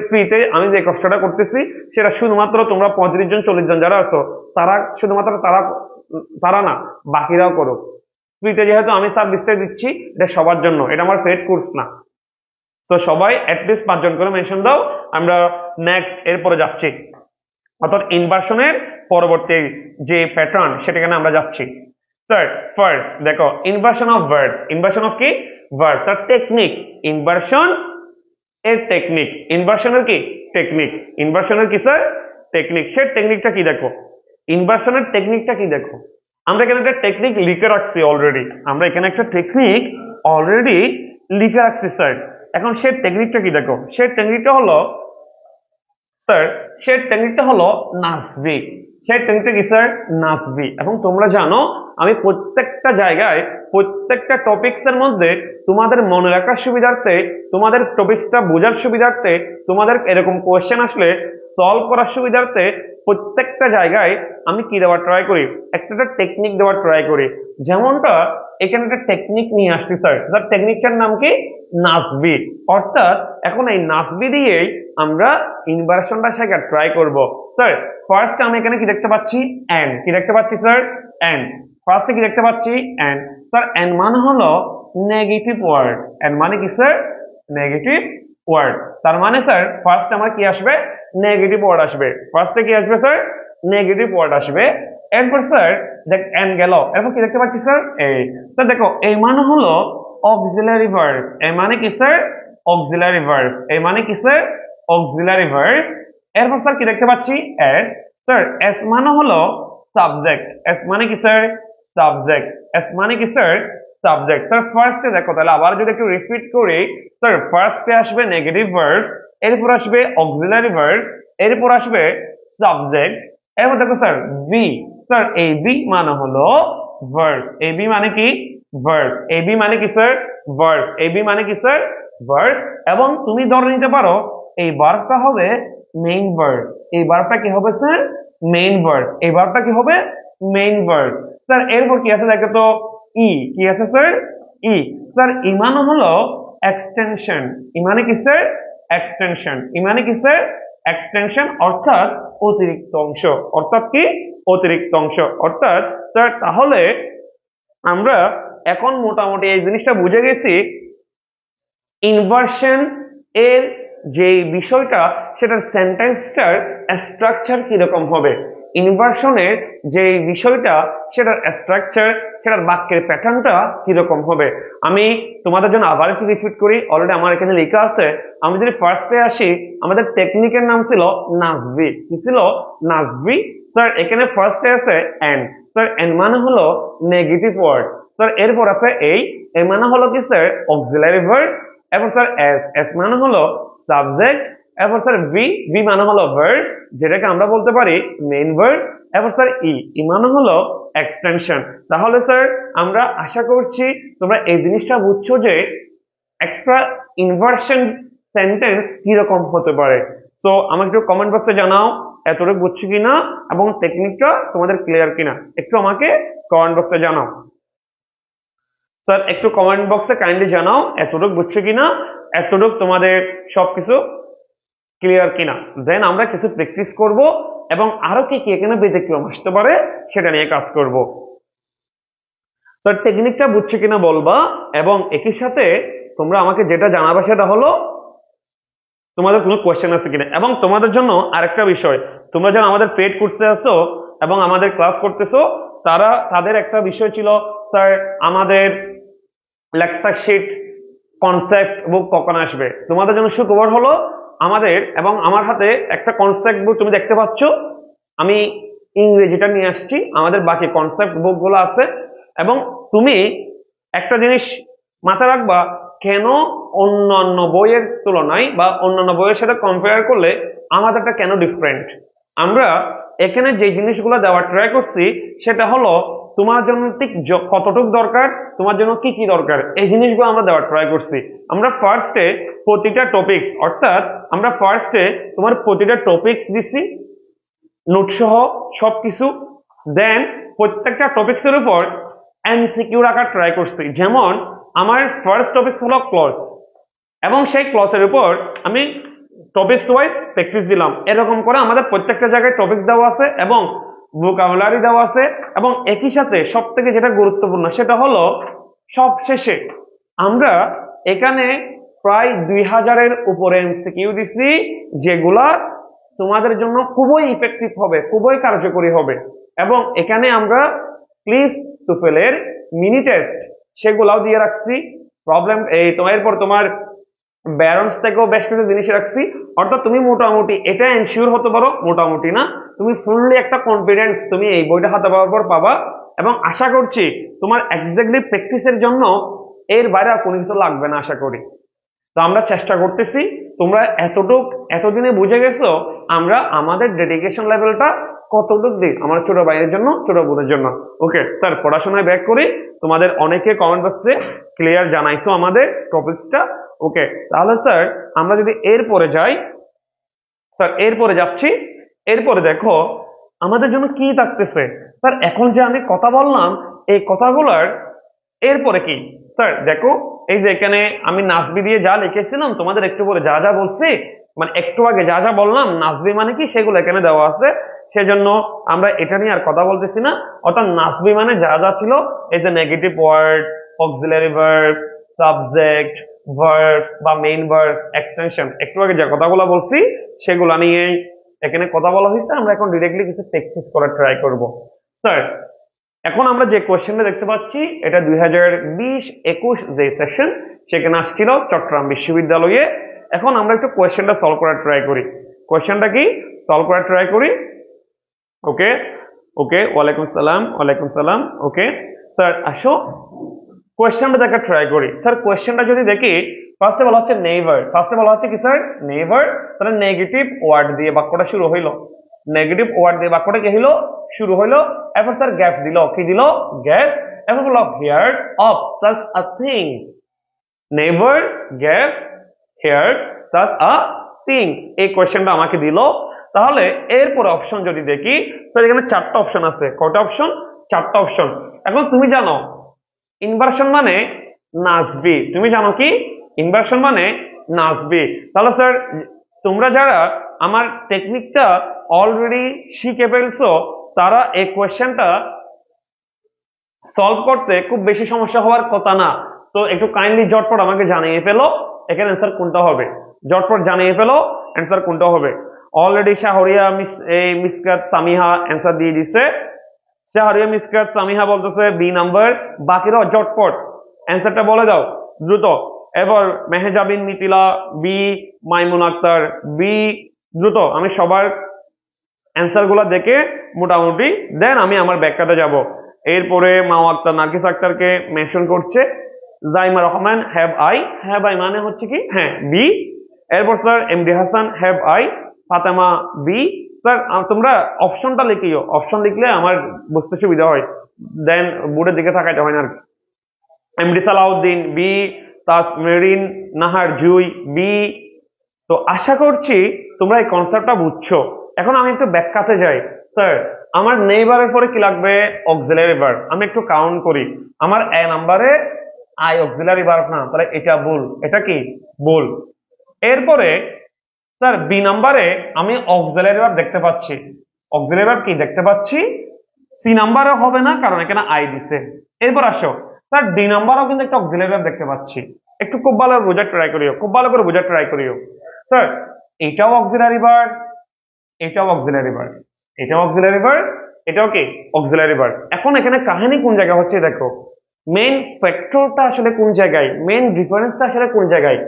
A: ফ্রিতে আমি যে কষ্টটা করতেছি সেটা শুধুমাত্র তোমরা 35 জন 40 জন যারা আছো তারা শুধুমাত্র তারা তারা না, বাকিরাও করো। ফ্রিতে যেহেতু আমি সার্ভিসটা দিচ্ছি এটা সবার জন্য, এটা আমার পেড কোর্স না। তো সবাই অ্যাটলিস্ট 5 জন করে মেনশন দাও, আমরা নেক্সট এরপরে যাচ্ছি, অর্থাৎ ইনভার্সনের পরবর্তী যে প্যাটার্ন সেটাকে আমরা যাচ্ছি। স্যার ফার্স্ট দেখো inversion of verb, inversion of কি ভার্ব, তার টেকনিক, ইনভার্সন এর টেকনিক, ইনভার্সনের কি টেকনিক, ইনভার্সনের কি স্যার টেকনিক। সে টেকনিকটা কি দেখো, ইনভার্সনের টেকনিকটা কি দেখো, আমরা এখানে একটা টেকনিক লিখে রাখছি অলরেডি, আমরা এখানে একটা টেকনিক অলরেডি লিখে রাখছি স্যার। এখন সে টেকনিকটা কি দেখো, সে টেকনিকটা হলো স্যার, সে টেকনিকটা হলো নাসবি। সেই টেকনিকটা কি স্যার? নাসবি। এবং তোমরা জানো আমি প্রত্যেকটা জায়গায় প্রত্যেকটা টপিকস এর মধ্যে তোমাদের মনে রাখার সুবিধার্থে, তোমাদের টপিকসটা বোঝার সুবিধার্থে, তোমাদের এরকম কোয়েশ্চেন আসলে সলভ করার সুবিধার্থে প্রত্যেকটা জায়গায় আমি কি দেওয়ার ট্রাই করি? একটা টেকনিক দেওয়ার ট্রাই করি। যেমনটা এখানে একটা টেকনিক নিয়ে আসছি স্যার, স্যার টেকনিকটার নাম কি? নাসবি। অর্থাৎ এখন এই নাসবি দিয়েই আমরা ইনভার্সনটা শেখার ট্রাই করব। স্যার ফার্স্ট আমি এখানে কি দেখতে পাচ্ছি? এন্ড। কি দেখতে পাচ্ছি স্যার? এন্ড। ফার্স্টে কি দেখতে পাচ্ছি? এন্ড। স্যার এন্ড মানে হলো নেগেটিভ ওয়ার্ড। এন্ড মানে কি স্যার? Negative word. তার মানে স্যার ফার্স্ট আমার কি আসবে? নেগেটিভ ওয়ার্ড আসবে। ফার্স্টে কি আসবে স্যার? নেগেটিভ ওয়ার্ড আসবে। এরপর স্যার দেখ এন্ড গেল, এরপর কি দেখতে পাচ্ছি স্যার? এই। স্যার দেখো এই মানে হলো অক্সিলারি ভার্ব। এই মানে কি স্যার? Auxiliary verb. এই মানে কি স্যার? Auxiliary verb. এরপর স্যার কি দেখতে পাচ্ছি? এস। স্যার এস মানে হলো সাবজেক্ট। এস মানে কি স্যার? সাবজেক্ট। এস মানে কি স্যার? সাবজেক্ট। স্যার ফার্স্টে দেখো, তাহলে আবার যদি একটু রিপিট করি, স্যার ফার্স্টে আসবে নেগেটিভ ভার্ব, এরপর আসবে অক্সিলারি ভার্ব, এরপর আসবে সাবজেক্ট, এরপর দেখো স্যার বি। স্যার এই বি মানে হলো ভার্ব। এই বি মানে কি? ভার্ব। এই বি মানে কি স্যার? ভার্ব। এই বি মানে কি স্যার? ভার্ব। এবং তুমি ধরে নিতে পারো এই ভার্বটা হবে মেইন ভার্ব। এই ভার্বটা কি হবে স্যার? Main verb. এই ভার্বটা কি হবে? Main verb. স্যার এরপর কি আছে দেখো তো? ই। কি আছে স্যার? ই। স্যার ই মানে হলো এক্সটেনশন। ই মানে কি স্যার? এক্সটেনশন। ই মানে কি স্যার? এক্সটেনশন অর্থাৎ অতিরিক্ত অংশ। অর্থাৎ কি? অতিরিক্ত অংশ। অর্থাৎ স্যার তাহলে আমরা এখন মোটামুটি এই জিনিসটা বুঝে গেছি ইনভার্সন এর যে বিষয়টা, সেটার সেন্টেন্সটার স্ট্রাকচার কিরকম হবে। ইনভার্সনের যে বিষয়টা, সেটার স্ট্রাকচার, সেটার বাক্যের প্যাটার্নটা কিরকম হবে। আমি তোমাদের জন্য আবার একটু রিপিট করি, অলরেডি আমার এখানে লেখা আছে। আমি যদি ফার্স্টে আসি, আমাদের টেকনিকের নাম ছিল নাসবি। কি ছিল? নাসবি। স্যার এখানে ফার্স্টে আছে এন্ড। স্যার এন্ড মানে হলো নেগেটিভ ওয়ার্ড। স্যার এরপর আছে এই মানে হলো কি স্যার? Auxiliary verb. এরপর স্যার এস। এস মানে হলো সাবজেক্ট। এরপর স্যার বি মানে হলো ভার্ব, যেটাকে আমরা বলতে পারি মেইন ভার্ব। এরপর স্যার ই মানে হলো এক্সটেনশন। তাহলে স্যার আমরা আশা করছি তোমরা এই জিনিসটা বুঝছো যে একটা ইনভার্সন সেন্টেন্স কিরকম হতে পারে। সো আমাকে একটু কমেন্ট বক্সে জানাও এতটুকু বুঝছো কিনা এবং টেকনিকটা তোমাদের ক্লিয়ার কিনা, একটু আমাকে কমেন্ট বক্সে জানাও। স্যার একটু কমেন্ট বক্সে কাইন্ডলি জানাও এতটুকু বুঝছো কিনা, এতটুকু তোমাদের সবকিছু ক্লিয়ার কিনা। দেন আমরা কিছু প্র্যাকটিস করব এবং আরো কি কি এখানে ব্যতিক্রম আসতে পারে সেটা নিয়ে কাজ করব। স্যার টেকনিকটা বুঝছো কিনা বলবা, এবং একই সাথে তোমরা আমাকে যেটা জানাবে সেটা হলো তোমাদের কোনো কোয়েশ্চেন আছে কিনা। এবং তোমাদের জন্য আরেকটা বিষয়, তোমরা যারা আমাদের পেড কোর্সে আছো এবং আমাদের ক্লাস করতেছো, তাদের একটা বিষয় ছিল স্যার আমাদের লেকচার শিট কনসেপ্ট বুক কখন আসবে। তোমাদের জন্য সুখবর হলো আমাদের এবং আমার হাতে একটা কনসেপ্ট বুক তুমি দেখতে পাচ্ছ, আমি ইংরেজিটা নিয়ে আসছি, আমাদের বাকি কনসেপ্ট বুক গুলো আছে। এবং তুমি একটা জিনিস মাথায় রাখবা, কেন অন্যান্য বইয়ের তুলনায় বা অন্যান্য বইয়ের সাথে কম্পেয়ার করলে আমাদেরটা কেন ডিফারেন্ট। আমরা এখানে যে জিনিসগুলো দেওয়ার ট্রাই করছি সেটা হলো তোমার জন্য ঠিক কতটুকু দরকার, তোমার জন্য কি কি দরকার, এই জিনিসগুলো আমরা দেওয়ার ট্রাই করছি। আমরা ফার্স্টে প্রতিটা টপিকস, অর্থাৎ আমরা ফার্স্টে তোমার প্রতিটা টপিকস দিছি নোট সহ সবকিছু। দেন প্রত্যেকটা টপিকস এর উপর এমসিকিউ রাখার ট্রাই করছি। যেমন আমার ফার্স্ট টপিক হলো ক্লজ, এবং সেই ক্লজের উপর আমি টপিকস ওয়াইজ প্র্যাকটিস দিলাম। এরকম করে আমাদের প্রত্যেকটা জায়গায় টপিকস দেওয়া আছে এবং ভোকাবুলারি দেওয়া আছে। এবং একই সাথে সব থেকে যেটা গুরুত্বপূর্ণ সেটা হলো সবশেষে আমরা এখানে প্রায় 2000-এর উপরে এমসিকিউ দিছি, যেগুলা তোমাদের জন্য খুবই ইফেক্টিভ হবে, খুবই কার্যকরী হবে। এবং এখানে আমরা প্লিজ টুফেলের মিনি টেস্ট সেগুলাও দিয়ে রাখছি। প্রবলেম এই তোমার এরপর তোমার ব্যারন্স থেকেও বেশ কিছু জিনিস রাখছি। অর্থাৎ তুমি মোটামুটি এটা এনশিওর হতে পারো, মোটামুটি না, তুমি ফুললি একটা কনফিডেন্স তুমি এই বইটা হাতে পাওয়ার পর পাবা। এবং আশা করছি তোমার এক্স্যাক্টলি প্র্যাকটিসের জন্য এর বাইরে আর কোনো কিছু লাগবে না আশা করি। তো আমরা চেষ্টা করতেছি, তোমরা এতদিনে বুঝে গেছো আমরা আমাদের ডেডিকেশন লেভেলটা কতটুকু দিই আমার ছোট ভাইয়ের জন্য, ছোট বোনের জন্য। ওকে স্যার, পড়াশোনায় ব্যাক করি। তোমাদের অনেকে কমেন্ট বক্সে ক্লিয়ার জানাইছো আমাদের টপিকসটা। ওকে, তাহলে স্যার আমরা যদি এরপরে যাই, স্যার এরপরে যাচ্ছি। এরপরে দেখো আমাদের জন্য কি থাকতেছে। স্যার এখন যে আমি কথা বললাম এই কথাগুলার এরপরে কি? স্যার দেখো, এই যে এখানে আমি নাসবি দিয়ে যা লিখেছিলাম তোমাদের একটু পরে যা যা বলছি, মানে একটু আগে যা যা বললাম নাসবি মানে কি সেগুলো এখানে দেওয়া আছে। সেজন্য আমরা এটা নিয়ে আর কথা বলতেছি না। অর্থাৎ নাসবি মানে যা যা ছিল, এই যে negative word, auxiliary verb, subject, verb বা মেইন ভার্ব, এক্সটেনশন, একটু আগে যে কথাগুলো বলছি সেগুলো নিয়ে এখানে কথা বলা হয়েছে। আমরা এখন ডিরেক্টলি কিছু প্র্যাকটিস করার ট্রাই করব। স্যার এখন আমরা যে কোয়েশ্চেনটা দেখতে পাচ্ছি এটা 2020-21 যে সেশন সেখানে আসছিল চট্টগ্রাম বিশ্ববিদ্যালয়ে। এখন আমরা একটু কোয়েশ্চেনটা সলভ করার ট্রাই করি। কোয়েশ্চেনটা কি সলভ করার ট্রাই করি। ওকে ওকে, ওয়ালাইকুম সালাম, ওয়ালাইকুম সালাম। ওকে স্যার আসো কোয়েশ্চেনটা দেখার ট্রাই করি। স্যার কোয়েশ্চেনটা যদি দেখি, ফার্স্টে বলা হচ্ছে নেভার। ফার্স্টে বলা হচ্ছে কি স্যার? নেভার। তাহলে নেগেটিভ ওয়ার্ড দিয়ে বাক্যটা শুরু হইলো, নেগেটিভ ওয়ার্ড দিয়ে বাক্যটা কি হইলো? শুরু হইলো। এরপর স্যার গ্যাপ দিল, কি দিল? গ্যাপ। এরপর বললো heard of plus a thing. Never, gap, heard plus a thing. এই কোয়েশ্চেনটা আমাকে দিল। তাহলে এরপরে অপশন যদি দেখি, তাহলে এখানে চারটা অপশন আছে। কয়টা অপশন? চারটা অপশন। এখন তুমি জানো ইনভার্সন মানে নাসবি। তুমি জানো কি ইনভার্সন মানে নাসবি। তাহলে স্যার তোমরা যারা আমার টেকনিকটা অলরেডি শিখে ফেলছো তারা এই কোয়েশ্চেনটা সলভ করতে খুব বেশি সমস্যা হওয়ার কথা না। তো একটু কাইন্ডলি জটপট আমাকে জানিয়ে ফেলো এখানে অ্যান্সার কোনটা হবে। জটপট জানিয়ে ফেলো অ্যান্সার কোনটা হবে। অলরেডি শাহরিয়া মিসকাত সামিহা অ্যান্সার দিয়ে দিছে। শাহরিয়া মিসকাত সামিহা বলতেছে বি নাম্বার। বাকিরাও জটপট অ্যান্সারটা বলে দাও দ্রুত। এবার মেহেজাবিন মিতিলা বি, মাইমুন আক্তার বি। দ্রুত আমি সবার অ্যান্সার গুলা দেখে মোটামুটি দেন আমি আমার ব্যাখ্যাতে যাব। এরপরে মাও আক্তার নার্গিস আক্তারকে মেনশন করছে। Zaima Rahman have I. Have I মানে হচ্ছে কি? হ্যাঁ বি। এরপর sir MD Hasan have I. Fatema B. Sir তোমরা অপশনটা লিখিও, অপশন লিখলে আমার বুঝতে সুবিধা হয়, দেন বোর্ডের দিকে তাকাইতে হয় না আর কি। এমডি সালাউদ্দিন বি, তাসমেরিন নাহার জুই বি। তো আশা করছি তোমরা এই কনসেপ্টটা বুঝছো। এখন আমি একটু ব্যাখ্যাতে যাই। স্যার আমার নেইবারের পরে কি লাগবে? Auxiliary verb. আমি একটু কাউন্ট করি। আমার এ নাম্বারে আই অক্সিলারি ভার্ব না, তাহলে এটা ভুল। এটা কি? ভুল। এরপরে স্যার বি নাম্বারে আমি অক্সিলারি ভার্ব দেখতে পাচ্ছি। অক্সিলারি ভার্ব কি দেখতে পাচ্ছি? সি নাম্বারে হবে না কারণ এখানে আই দিছে। এরপর আসো স্যার ডি নাম্বারেও কিন্তু একটা অক্সিলারি ভার্ব দেখতে পাচ্ছি। একটু খুব ভালো বোঝার ট্রাই করিও, খুব ভালো করে বোঝার ট্রাই করিও। স্যার এটাও অক্সিলারি ভার্ব, এটাও অক্সিলারি ভার্ব, এটাও অক্সিলারি ভার্ব, এটাও কি? Auxiliary verb. এখন এখানে কাহিনী কোন জায়গায় হচ্ছে দেখো, মেইন ফ্যাক্টরটা আসলে কোন জায়গায়, মেইন ডিফারেন্সটা আসলে কোন জায়গায়।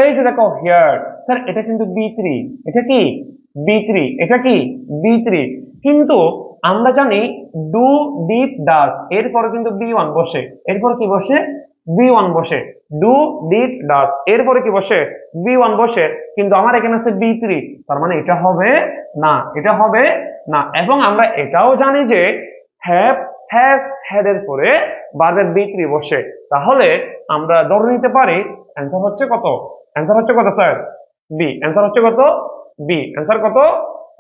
A: এই যে দেখো হিয়ার, স্যার এটা কিন্তু বি3, এটা কি? বি3, এটা কি? বি3। কিন্তু আমরা জানি ডু, ডিড, ডাজ এরপরে কিন্তু বি1 বসে। এরপর কি বসে? বি1 বসে। ডু, ডিড, ডাজ এরপরে কি বসে? বি1 বসে। কিন্তু আমার এখানে আছে বি3, তার মানে এটা হবে না, এটা হবে না। এবং আমরা এটাও জানি যে হ্যাভ, হ্যাজ, হ্যাড এর পরে ভার্বের বি3 বসে। তাহলে আমরা ধরে নিতে পারি অ্যান্সার হচ্ছে কত? অ্যান্সার হচ্ছে কত স্যার? বি। অ্যান্সার হচ্ছে কত? বি। অ্যান্সার কত?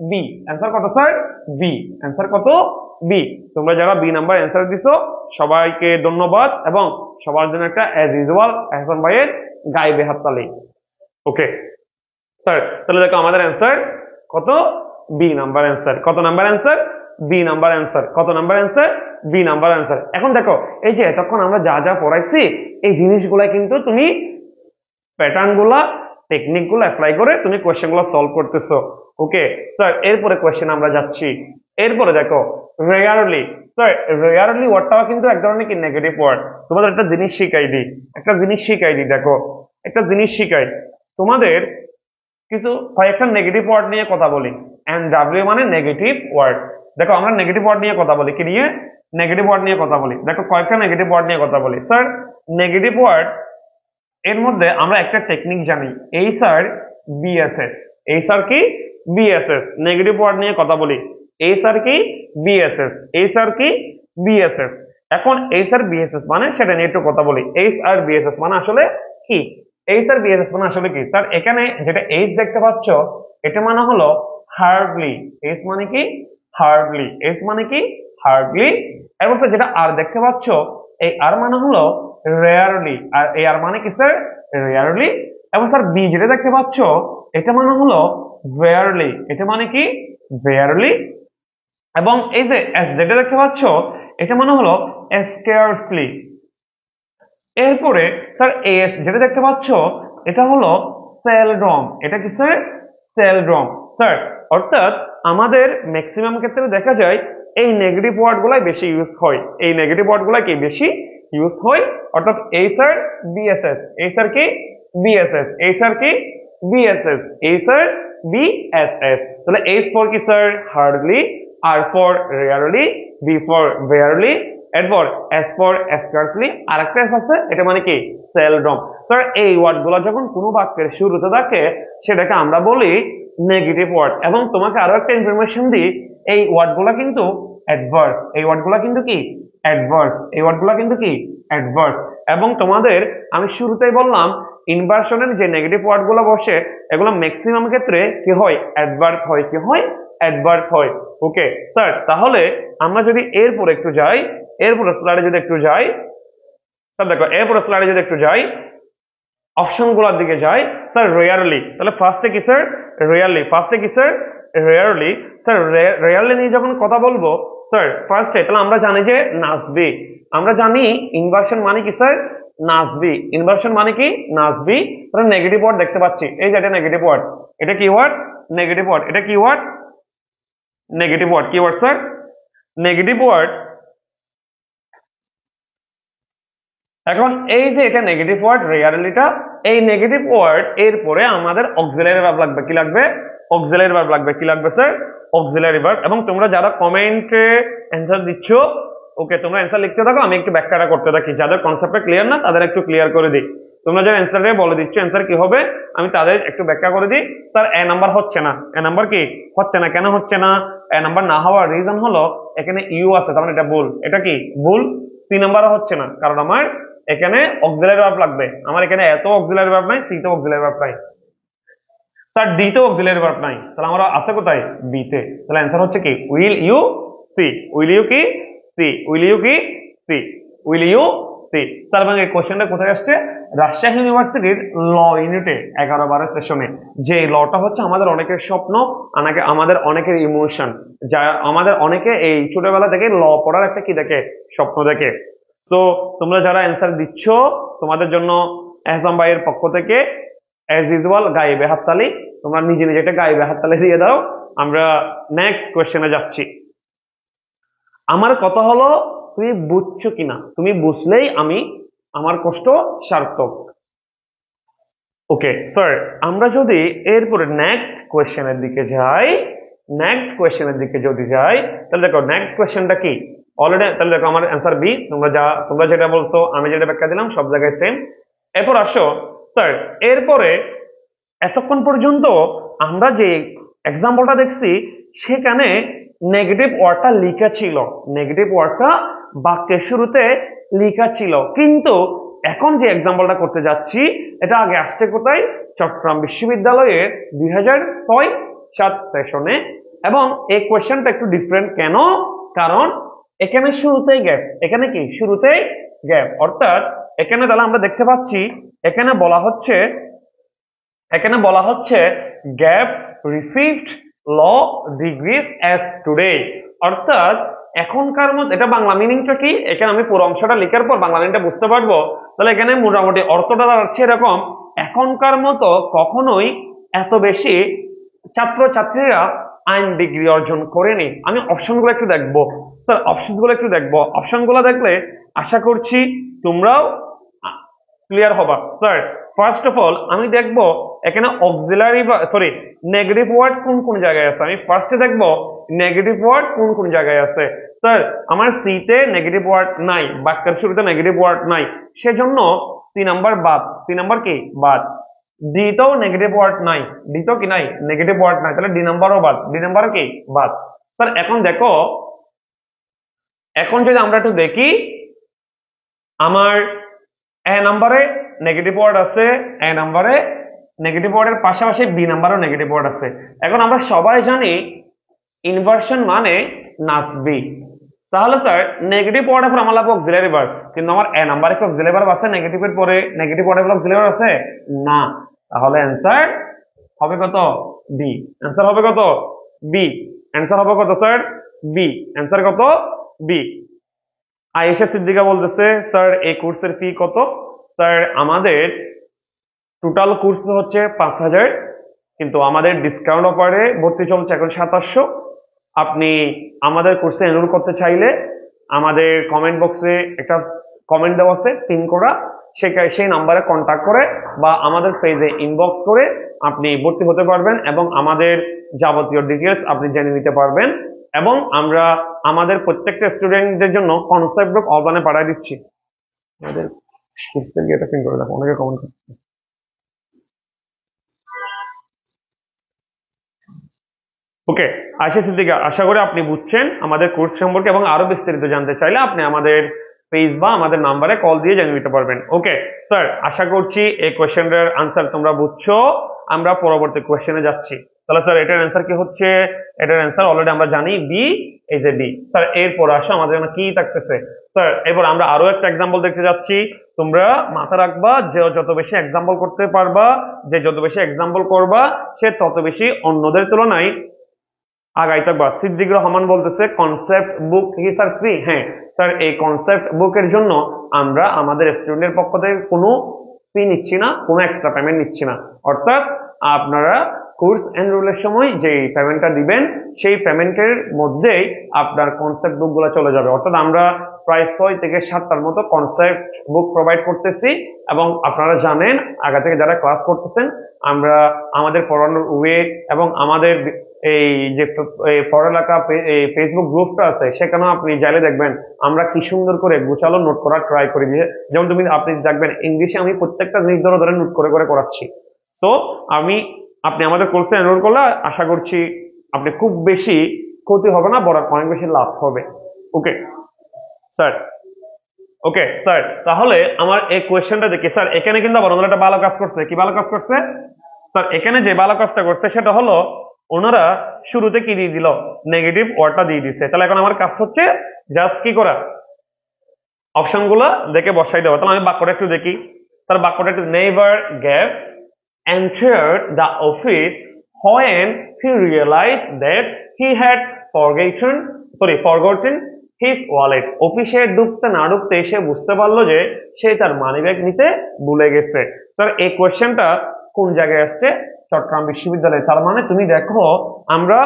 A: বি। অ্যান্সার কত স্যার? বি। অ্যান্সার কত? বি। তোমরা যারা বি নাম্বার অ্যান্সার দিছো সবাইকে ধন্যবাদ এবং সবার জন্য একটা অ্যাজ ইউজুয়াল এহসান ভাইয়ের গাইবে হাততালি। ওকে স্যার, তাহলে দেখো আমাদের অ্যান্সার কত? B number answer. কত number answer? B number answer. কত number answer? B number answer. এখন দেখো এই যে এতক্ষণ আমরা যা যা পড়াইছি এই জিনিসগুলা কিন্তু তুমি প্যাটার্ন গুলা, টেকনিক গুলো অ্যাপ্লাই করে তুমি কোয়েশ্চেন গুলো সলভ করতেছো। ওকে স্যার, এরপরে কোয়েশ্চেন আমরা যাচ্ছি। এরপরে দেখো রেয়ারলি। স্যার রেয়ারলি ওয়ার্ডটাও কিন্তু এক ধরনের কি নেগেটিভ ওয়ার্ড। তোমাদের একটা জিনিস শিখাই দিই, একটা জিনিস শিখাই দিই। দেখো একটা জিনিস শিখাই তোমাদের, কিছু কয়েকটা নেগেটিভ ওয়ার্ড নিয়ে কথা বলি। এন্ড ডাব্লিউ মানে নেগেটিভ ওয়ার্ড। দেখো আমরা নেগেটিভ ওয়ার্ড নিয়ে কথা বলি, কি নিয়ে? নেগেটিভ ওয়ার্ড নিয়ে কথা বলি। দেখো কয়েকটা নেগেটিভ ওয়ার্ড নিয়ে কথা বলি। স্যার নেগেটিভ ওয়ার্ড এর মধ্যে আমরা একটা টেকনিক জানি, এই স্যার বিএসএস। এই স্যার কি? বিএসএস। নেগেটিভ ওয়ার্ড নিয়ে কথা বলি। এইচ আর কি বিএসএস, এইচ আর কি বিএসএস। এখন এইচ আর বিএসএস মানে সেটা নিয়ে একটু কথা বলি। এইচ আর বিএসএস মানে আসলে কি? এইচ আর বিএসএস মানে আসলে কি? তার এখানে যেটা এইচ দেখতে পাচ্ছ এটা মানে হলো হার্ডলি। এইচ মানে কি? হার্ডলি। এইচ মানে কি? হার্ডলি। এবং যেটা আর দেখতে পাচ্ছ এই আর মানে হলো রেয়ারলি। আর এই আর মানে কি স্যার? রেয়ারলি। এবং স্যার বি যেটা দেখতে পাচ্ছ এটা মানে হলো ভেয়ারলি। এটা মানে কি? ভেয়ারলি। এবং এই যে এস যেটা দেখতে পাচ্ছ এটা মানে হলো স্কেয়ারসলি। এরপরে স্যার এস যেটা দেখতে পাচ্ছ এটা হলো সেলডম। এটা কি স্যার? সেলডম। স্যার অর্থাৎ আমাদের ম্যাক্সিমাম ক্ষেত্রে দেখা যায় এই নেগেটিভ ওয়ার্ড গুলাই বেশি ইউজ হয়, এই নেগেটিভ ওয়ার্ড গুলাই কি বেশি ইউজ হয়। অর্থাৎ H R BSS, H R কি বিএসএস, এইচ আর কি বিএসএস, এইচ আর বিএসএস। তাহলে এইচ ফর কি sir? Hardly, R for rarely, B for barely, এরপর এস ফর স্কার্সলি, আরেকটা এস আছে এটা মানে কি? সেলডম। স্যার এই ওয়ার্ড গুলো যখন কোনো বাক্যের শুরুতে থাকে সেটাকে আমরা বলি নেগেটিভ ওয়ার্ড। এবং তোমাকে আরো একটা ইনফরমেশন দিই, এই ওয়ার্ড গুলা কিন্তু অ্যাডভার্ব। এই ওয়ার্ড গুলা কিন্তু কি? অ্যাডভার্ব। এই ওয়ার্ড গুলা কিন্তু কি? অ্যাডভার্ব। এবং তোমাদের আমি শুরুতেই বললাম ইনভার্সনের যে নেগেটিভ ওয়ার্ড গুলো বসে এগুলো ম্যাক্সিমাম ক্ষেত্রে কি হয়? অ্যাডভার্ব হয়। কি হয়? অ্যাডভার্ব হয়। ওকে স্যার, তাহলে আমরা যদি এরপর একটু যাই, এরপর স্লাইডে যদি একটু যাই, স্যার দেখো এরপর স্লাইডে যদি একটু যাই, অপশন গুলোর দিকে যাই। স্যার রেয়ারলি, তাহলে ফার্স্টে কি স্যার? রেয়ারলি। ফার্স্টে কি স্যার? রেয়ারলি। স্যার রেয়ারলি নিয়ে যখন কথা বলবো স্যার ফার্স্টে, তাহলে আমরা জানি যে নাসবি। আমরা জানি ইনভার্সন মানে কি স্যার? নাসবি। ইনভার্সন মানে কি? নাসবি। তাহলে নেগেটিভ ওয়ার্ড দেখতে পাচ্ছি, এই যে এটা নেগেটিভ ওয়ার্ড। এটা কি ওয়ার্ড? Negative word. এটা কি ওয়ার্ড? Negative word. কি ওয়ার্ড স্যার? Negative word. এখন এই যে এটা নেগেটিভ ওয়ার্ড রেয়ারলিটা, এই নেগেটিভ ওয়ার্ড এরপরে আমাদের অক্সিলারি ভার্ব লাগবে। কি লাগবে? অক্সিলারি ভার্ব লাগবে। কি লাগবে স্যার? Auxiliary verb. এবং তোমরা যারা কমেন্টে অ্যান্সার দিচ্ছ, ওকে তোমরা অ্যান্সার লিখতে থাকো, আমি একটু ব্যাখ্যাটা করতে থাকি। যাদের কনসেপ্টটা ক্লিয়ার না তাদের একটু ক্লিয়ার করে দিই। তোমরা যারা অ্যান্সারে বলে দিচ্ছ অ্যান্সার কি হবে আমি তাদের একটু ব্যাখ্যা করে দিই। স্যার এ নাম্বার হচ্ছে না। এ নাম্বার কি হচ্ছে না? কেন হচ্ছে না? এ নাম্বার না হওয়ার রিজন হলো এখানে ইউ আছে, তার মানে এটা ভুল। এটা কি ভুল? সি নাম্বারও হচ্ছে না কারণ আমার এখানে অক্সিলারি ভার্ব লাগবে। আমার এখানে এত অক্সিলারি ভার্ব নাই, সি তে অক্সিলারি ভার্ব নাই, স্যার ডি তে অক্সিলারি ভার্ব নাই, তাহলে আমরা আছে কোথায়? বি তে। তাহলে অ্যান্সার হচ্ছে কি? Will you see. Will you কি? সি। উইল ইউ কি? See. Will you see. Sir এবং এই কোশ্চেনটা কোথায় আসছে? রাজশাহী ইউনিভার্সিটির ল ইউনিটে 11-12 সেশনে। যে লটা হচ্ছে আমাদের অনেকের স্বপ্ন, আমাদের অনেকের ইমোশন, যা আমাদের অনেকে এই ছোটবেলা থেকে ল পড়ার একটা কি দেখে? স্বপ্ন দেখে। সো তোমরা যারা অ্যান্সার দিচ্ছ তোমাদের জন্য এহসান ভাইয়ের পক্ষ থেকে অ্যাজ ইউজুয়াল গাইবে হাততালি। তোমরা নিজে নিজে একটা গাইবে হাততালি দিয়ে দাও। আমরা নেক্সট কোশ্চেনে যাচ্ছি। আমার কথা হলো তুমি বুঝছো কিনা? তুমি বুঝলেই আমি আমার কষ্ট সার্থক। ওকে স্যার, আমরা যদি এরপরে নেক্সট কোশ্চেনের দিকে যাই, নেক্সট কোশ্চেনের দিকে যদি যাই তাহলে দেখো নেক্সট কোশ্চেনটা কি? অলরেডি তাহলে দেখো আমার অ্যান্সার বি। তোমরা যেটা বলছো আমি যেটা ব্যাখ্যা দিলাম সব জায়গায় সেম। এরপর আসো স্যার, এরপরে এতক্ষণ পর্যন্ত আমরা যে এক্সাম্পলটা দেখছি সেখানে নেগেটিভ ওয়ার্ডটা লেখা ছিল, নেগেটিভ ওয়ার্ডটা বাক্যের শুরুতে লেখা ছিল। কিন্তু এখন যে এক্সাম্পলটা করতে যাচ্ছি এটা আগে আসছে কোথায়? চট্টগ্রাম বিশ্ববিদ্যালয়ের 2006-07 সেশনে। এবং এই কোয়েশ্চেনটা একটু ডিফারেন্ট কেন? কারণ এখানে শুরুতেই গ্যাপ। এখানে কি? শুরুতেই গ্যাপ। অর্থাৎ এখানে তাহলে আমরা দেখতে পাচ্ছি এখানে বলা হচ্ছে গ্যাপ রিসিভড ল ডিগ্রিজ অ্যাজ টুডে। অর্থাৎ এখনকার মতো, এটা বাংলা মিনিংটা কি? এখানে আমি পুরো অংশটা লেখার পর বাংলা মিনিংটা বুঝতে পারবো। তাহলে এখানে মোটামুটি অর্থটা দাঁড়াচ্ছে এরকম: এখনকার মতো কখনোই এত বেশি ছাত্রছাত্রীরা আইন ডিগ্রি অর্জন করেনি। আমি অপশনগুলো একটু দেখবো স্যার, অপশনগুলো একটু দেখবো। অপশনগুলো দেখলে আশা করছি তোমরাও ক্লিয়ার হবা। স্যার ফার্স্ট অফ অল আমি দেখবো এখানে অক্সিলারি সরি নেগেটিভ ওয়ার্ড কোন কোন জায়গায় আছে। আমি ফার্স্টে দেখবো নেগেটিভ ওয়ার্ড কোন কোন জায়গায় আছে। স্যার আমার সি তে নেগেটিভ ওয়ার্ড নাই, বাক্যের শুরুতে নেগেটিভ ওয়ার্ড নাই, সেজন্য সি নাম্বার বাদ। সি নাম্বার কি? বাদ। ডি তেও নেগেটিভ ওয়ার্ড নাই, ডি তো কি নাই? নেগেটিভ ওয়ার্ড নাই, তাহলে ডি নাম্বারও বাদ। ডি নাম্বার কি? বাদ। স্যার এখন দেখো, এখন যদি আমরা একটু দেখি, আমার এ নাম্বারে নেগেটিভ ওয়ার্ড আছে, এ নাম্বারে নেগেটিভ ওয়ার্ডের পাশাপাশি বি নাম্বারও নেগেটিভ ওয়ার্ড আছে। এখন আমরা সবাই জানি ইনভার্সন মানে নাসবি। তাহলে স্যার নেগেটিভ ওয়ার্ডের পর আমার লাগবে অক্সিলারি ভার্ব, কিন্তু আমার এ নাম্বারে কি অক্সিলারি ভার্ব আছে নেগেটিভের পরে? নেগেটিভ ওয়ার্ডের পর অক্সিলারি ভার্ব আছে না। তাহলে অ্যান্সার হবে কত? বি। অ্যান্সার হবে কত? বি। অ্যান্সার হবে কত স্যার? বি। অ্যান্সার কত? বি। আয়েশা সিদ্দিকা বলতেছে স্যার এই কোর্সের ফি কত? স্যার আমাদের টোটাল কোর্স হচ্ছে 5000, কিন্তু আমাদের ডিসকাউন্ট অফারে ভর্তি চলছে এখন 2700। আপনি আমাদের কোর্সে এনরোল করতে চাইলে আমাদের কমেন্ট বক্সে একটা কমেন্ট দেওয়া আছে পিন করা, সেই নাম্বারে কন্ট্যাক্ট করে বা আমাদের পেজে ইনবক্স করে আপনি ভর্তি হতে পারবেন এবং আমাদের যাবতীয় ডিটেলস আপনি জেনে নিতে পারবেন। এবং আমরা আমাদের প্রত্যেকটা স্টুডেন্টদের জন্য কনসেপ্ট বুক অনলাইনে পাঠিয়ে দিচ্ছি। আমাদের কোর্সের গিয়ে এটা পিন করে দেখো, অনেকে কমেন্ট করছে। ওকে আয়েশা সিদ্দিকা, আশা করি আপনি বুঝছেন আমাদের কোর্স সম্পর্কে, এবং আরো বিস্তারিত জানতে চাইলে আপনি আমাদের পেজ বা আমাদের নাম্বারে কল দিয়ে জেনে নিতে পারবেন। ওকে স্যার, আশা করছি এই কোয়েশ্চেনের আনসার তোমরা বুঝছো। আমরা পরবর্তী কোয়েশ্চেনে যাচ্ছি। তাহলে স্যার এটার অ্যান্সার কি হচ্ছে? এটার অ্যান্সার অলরেডি আমরা জানি, বি। এই যে বি। স্যার এরপর আসো আমাদের জন্য কি থাকতেছে? স্যার এরপর আমরা আরো একটা এক্সাম্পল দেখতে যাচ্ছি। তোমরা মাথা রাখবা যে যত বেশি এক্সাম্পল করতে পারবা, যে যত বেশি এক্সাম্পল করবা, সে তত বেশি অন্যদের তুলনায় আগাই থাকবা। সিদ্দিক রহমান বলতেছে কনসেপ্ট বুক কি স্যার ফ্রি? হ্যাঁ স্যার, এই কনসেপ্ট বুকের জন্য আমরা আমাদের স্টুডেন্টের পক্ষ থেকে কোনো ফি নিচ্ছি না, কোনো এক্সট্রা পেমেন্ট নিচ্ছি না। অর্থাৎ আপনারা কোর্স এনরোলের সময় যে পেমেন্টটা দিবেন সেই পেমেন্টের মধ্যেই আপনার কনসেপ্ট বুক গুলো চলে যাবে। অর্থাৎ আমরা প্রায় 6 থেকে 7টার মতো কনসেপ্ট বুক প্রোভাইড করতেছি, এবং আপনারা জানেন আগে থেকে যারা ক্লাস করতেছেন আমরা আমাদের পড়ানোর ওয়ে এবং আমাদের এই যে পড়ালেখা ফেসবুক গ্রুপটা আছে সেখানেও আপনি চাইলে দেখবেন আমরা কি সুন্দর করে গোছালো নোট করার ট্রাই করি। যেমন আপনি দেখবেন ইংলিশে আমি প্রত্যেকটা জিনিস ধরে ধরে নোট করে করে করাচ্ছি। সো আপনি আমাদের কোর্সে এনরোল করলে আশা করছি আপনি খুব বেশি ক্ষতি হবে না, বরং অনেক বেশি লাভ হবে। ওকে স্যার, ওকে স্যার, তাহলে আমার এই কোয়েশ্চেনটা দেখি স্যার, এখানে কিন্তু আবার ওনারা একটা ভালো কাজ করছে। কি ভালো কাজ করছে স্যার? এখানে যে ভালো কাজটা করছে সেটা হলো ওনারা শুরুতে কি দিয়ে দিল? নেগেটিভ ওয়ার্ডটা দিয়ে দিচ্ছে। তাহলে এখন আমার কাজ হচ্ছে জাস্ট কি করা? অপশন গুলো দেখে বসাই দেওয়া। তাহলে আমি বাক্যটা একটু দেখি। তার বাক্যটা একটু, never gave entered the office when he realized that he had forgotten his wallet. অফিসে ঢুকতে না ঢুকতে সে বুঝতে পারলো যে সে তার মানিব্যাগ নিতে ভুলে গেছে। স্যার এই কোয়েশ্চেনটা কোন জায়গায় আসছে? চট্টগ্রাম বিশ্ববিদ্যালয়ে। তার মানে তুমি দেখো আমরা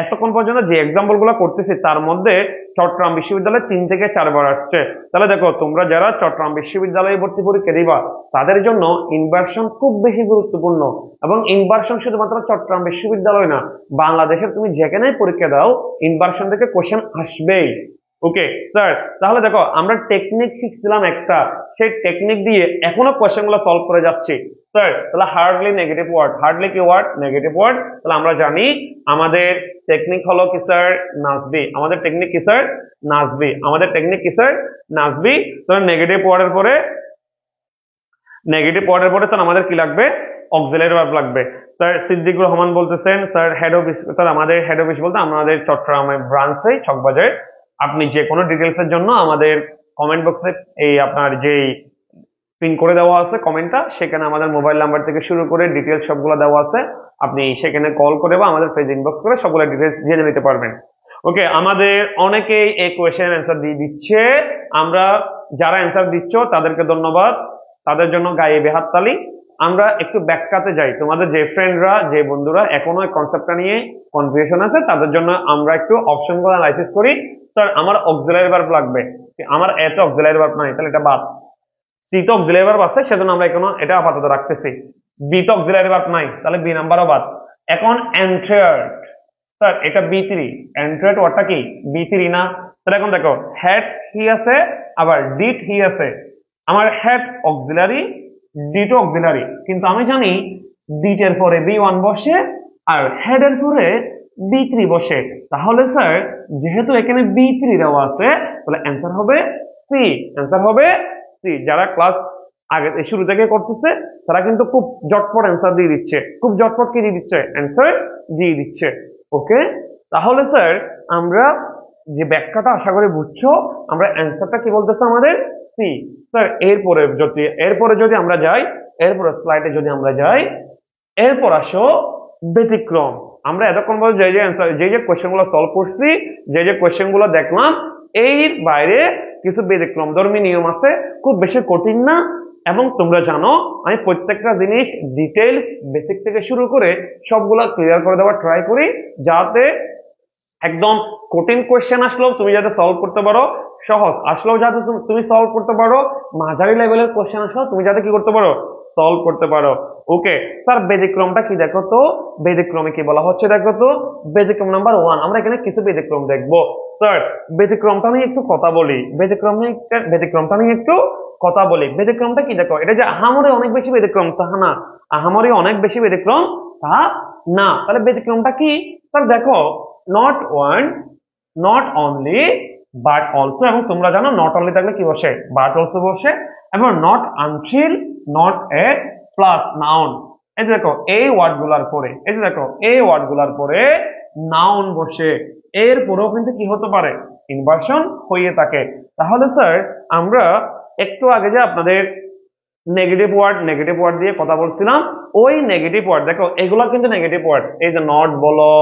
A: এতক্ষণ পর্যন্ত যে এক্সাম্পল গুলো করতেছি তার মধ্যে চট্টগ্রাম বিশ্ববিদ্যালয়ে 3 থেকে 4 বার আসছে। তাহলে দেখো তোমরা যারা চট্টগ্রাম বিশ্ববিদ্যালয়ে ভর্তি পরীক্ষা দিবা তাদের জন্য ইনভার্সন খুব বেশি গুরুত্বপূর্ণ। এবং ইনভার্সন শুধুমাত্র চট্টগ্রাম বিশ্ববিদ্যালয় না, বাংলাদেশের তুমি যেখানেই পরীক্ষা দাও ইনভার্সন থেকে কোশ্চেন আসবেই। ওকে স্যার, তাহলে দেখো আমরা টেকনিক শিখছিলাম একটা, সেই টেকনিক দিয়ে এখনো কোশ্চেন গুলো সলভ করে যাচ্ছি। স্যার তাহলে হার্ডলি নেগেটিভ ওয়ার্ড, হার্ডলি কি ওয়ার্ড? Negative word. তাহলে আমরা জানি আমাদের টেকনিক হলো কি স্যার? নাসবি। আমাদের টেকনিক কি স্যার? নাসবি। আমাদের টেকনিক কি স্যার? নাসবি। তাহলে নেগেটিভ ওয়ার্ডের পরে স্যার আমাদের কি লাগবে? অক্সিলারি ভার্ব লাগবে। স্যার সিদ্দিকুর রহমান বলতেছেন স্যার হেড অফিস, স্যার আমাদের হেড অফিস বলতে আমাদের চট্টগ্রামের ব্রাঞ্চে চকবাজার। আপনি যে কোনো ডিটেলস এর জন্য আমাদের কমেন্ট বক্সে এই আপনার যেই পিন করে দেওয়া আছে কমেন্টটা, সেখানে আমাদের মোবাইল নাম্বার থেকে শুরু করে ডিটেলস সবগুলো দেওয়া আছে। আপনি সেখানে কল করে বা আমাদের পেজ ইনবক্স করে সবগুলো ডিটেলস জেনে নিতে পারবেন। ওকে, আমাদের অনেকেই এই কোয়েশ্চেনের অ্যান্সার দিয়ে দিচ্ছে। আমরা যারা অ্যান্সার দিচ্ছ তাদেরকে ধন্যবাদ, তাদের জন্য গায়ে বেহাততালি। আমরা একটু ব্যাখ্যাতে যাই। তোমাদের যে ফ্রেন্ডরা, যে বন্ধুরা এখনো এই কনসেপ্টটা নিয়ে কনফিউশন আছে তাদের জন্য আমরা একটু অপশনগুলো অ্যানালাইসিস করি। স্যার আমার অক্সিলারি ভার্ব লাগবে, আমার এত অক্সিলারি ভার্ব নাই, তাহলে এটা বাদ। সি তো অক্সিলারি ভার্ব আছে সেজন্য আমরা এখনো এটা আপাতত রাখতেছি। বি তো অক্সিলারি ভার্ব নাই, তাহলে বি নাম্বারও বাদ। এখন এন্টার্ড, স্যার এটা বি3। এন্টার্ড ওয়ার্ডটা কি? বি3 না? তাহলে এখন দেখো হ্যাড হি আছে, আবার ডিড হি আছে। আমার হ্যাড অক্সিলারি, ডিড অক্সিলারি, কিন্তু আমি জানি ডিড এর পরে বি1 বসে আর হেড এর পরে B3 বসে। তাহলে স্যার যেহেতু এখানে B3 দেওয়া আছে তাহলে অ্যান্সার হবে সি। অ্যান্সার হবে সি। যারা ক্লাস আগে শুরু থেকে করতেছে তারা কিন্তু খুব জটপট অ্যান্সার দিয়ে দিচ্ছে, খুব জটপট কি দিয়ে দিচ্ছে, অ্যান্সার দিয়ে দিচ্ছে। ওকে, তাহলে স্যার আমরা যে ব্যাখ্যাটা আশা করি বুঝছো, আমরা অ্যান্সারটা কি বলতেছে আমাদের সি। স্যার এরপরে যদি আমরা যাই, এরপরে স্লাইডে যদি আমরা যাই, এরপর আসো ব্যতিক্রম। আমরা এতক্ষণ বলে যে কোয়েশ্চেন গুলো সলভ করছি, যে কোয়েশ্চেন গুলো দেখলাম, এর বাইরে কিছু ব্যতিক্রম ধর্মী নিয়ম আছে, খুব বেশি কঠিন না। এবং তোমরা জানো আমি প্রত্যেকটা জিনিস ডিটেইলস বেসিক থেকে শুরু করে সবগুলা ক্লিয়ার করে দেওয়ার ট্রাই করি, যাতে একদম কঠিন কোয়েশ্চেন আসলেও তুমি যাতে সলভ করতে পারো, সহজ আসলেও যাতে তুমি সলভ করতে পারো, মাঝারি লেভেলের কোয়েশ্চেন আসলেও তুমি যাতে কি করতে পারো, সলভ করতে পারো। ওকে স্যার, ব্যতিক্রমটা কি দেখো তো, ব্যতিক্রমে কি বলা হচ্ছে দেখো তো। ব্যতিক্রম নাম্বার 1, আমরা এখানে কিছু ব্যতিক্রম দেখবো। স্যার ব্যতিক্রমটা নিয়ে একটু কথা বলি, ব্যতিক্রমটা নিয়ে একটু কথা বলি। ব্যতিক্রমটা কি দেখো, এটা যে আহামরি অনেক বেশি ব্যতিক্রম তা না, আহামরি অনেক বেশি ব্যতিক্রম তা না। তাহলে ব্যতিক্রমটা কি স্যার দেখো, not one, not only, but also. এবং তোমরা জানো নট অনলি থাকলে কি বসে, বাট অলসো বসে। এবং not until, not a plus noun. এই যে দেখো এই ওয়ার্ড গুলার পরে, এই যে দেখো এই ওয়ার্ড গুলার পরে নাউন বসে, এর পরেও কিন্তু কি হতে পারে, ইনভার্সন হয়ে থাকে। তাহলে স্যার আমরা একটু আগে যে আপনাদের নেগেটিভ ওয়ার্ড দিয়ে কথা বলছিলাম, ওই নেগেটিভ ওয়ার্ড দেখো এগুলো কিন্তু নেগেটিভ ওয়ার্ড। এই যে নট বলো,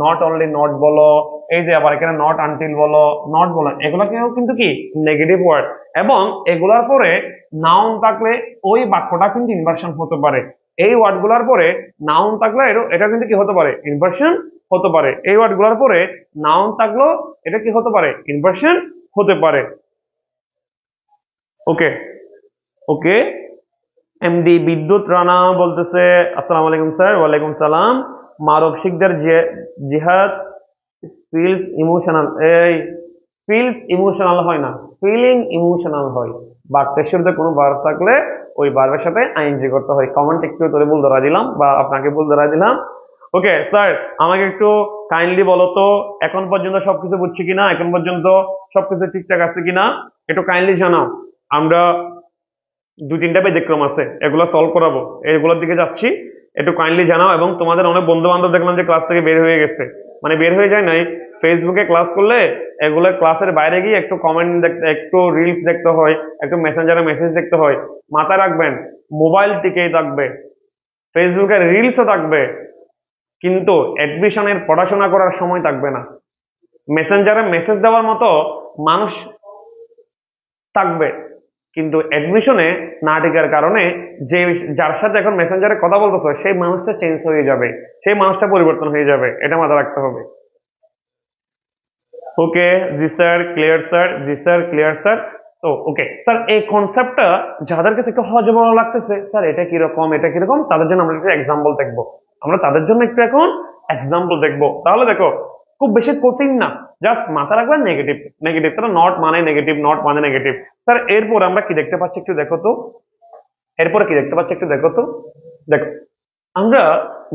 A: নট অনলি নট বলো, এই যে আবার এখানে নট আনটিল বলো, নট বলো, এগুলাকেও কিন্তু কি নেগেটিভ ওয়ার্ড। এবং এগুলার পরে নাউন থাকলে ওই বাক্যটা কিন্তু ইনভার্সন হতে পারে। এই ওয়ার্ড গুলার পরে নাউন থাকলে এটা কিন্তু কি হতে পারে, ইনভার্সন হতে পারে। এই ওয়ার্ড গুলার পরে নাউন থাকলেও এটা কি হতে পারে, ইনভার্সন হতে পারে। ওকে ওকে, এমডি বিদ্যুৎ রানা বলতেছে আসসালামু আলাইকুম স্যার। ওয়ালাইকুম সালাম। মারব শিকদার জিহাদ ফিলস ইমোশনাল, এই ফিলস ইমোশনাল হয় না, ফিলিং ইমোশনাল হয়। বাক্যের শুরুতে কোনো ভার্ব থাকলে ওই ভার্বের সাথে আইএনজি করতে হয়। কমেন্ট একটু তোরে ভুল ধরা দিলাম বা আপনাকে ভুল ধরা দিলাম। ওকে স্যার, আমাকে একটু কাইন্ডলি বলো তো এখন পর্যন্ত সবকিছু বুঝছি কিনা, এখন পর্যন্ত সবকিছু ঠিকঠাক আছে কিনা, একটু কাইন্ডলি জানাও। আমরা দু তিনটা ব্যতিক্রম আছে, এগুলো সলভ করাবো, এগুলোর দিকে যাচ্ছি, একটু কাইন্ডলি জানাও। এবং তোমাদের অনেক বন্ধু বান্ধব দেখলাম যে ক্লাস থেকে বের হয়ে গেছে, মানে বের হয়ে যায় নাই, ফেসবুকে ক্লাস করলে এগুলো ক্লাসের বাইরে গিয়ে একটু কমেন্ট দেখতে, একটু রিলস দেখতে হয়, একটু মেসেঞ্জারে মেসেজ দেখতে হয়। মাথায় রাখবেন মোবাইল টিকেই থাকবে, ফেসবুকে রিলসও থাকবে, কিন্তু অ্যাডমিশনের পড়াশোনা করার সময় থাকবে না। মেসেঞ্জারে মেসেজ দেওয়ার মতো মানুষ থাকবে, কিন্তু অ্যাডমিশনে না টিকার কারণে যে যার সাথে এখন মেসেঞ্জারে কথা বলতেছো সেই মানুষটা চেঞ্জ হয়ে যাবে, সেই মানুষটা পরিবর্তন হয়ে যাবে, এটা মাথায় রাখতে হবে। ওকে জি স্যার, ক্লিয়ার স্যার, জি স্যার, ক্লিয়ার স্যার। তো ওকে স্যার, এই কনসেপ্টটা যাদের কাছে একটু সহজ বড় লাগতেছে, স্যার এটা কিরকম, এটা কিরকম, তাদের জন্য আমরা একটু এক্সাম্পল দেখবো। আমরা তাদের জন্য একটু এখন এক্সাম্পল দেখবো। তাহলে দেখো খুব বেশি কঠিন না, জাস্ট মাথা রাখবেন নেগেটিভ, নেগেটিভ তাহলে নট মানে নেগেটিভ, নট মানে নেগেটিভ। স্যার এরপর আমরা কি দেখতে পাচ্ছি একটু দেখো তো, এরপরে কি দেখতে পাচ্ছি একটু দেখো তো। দেখো আমরা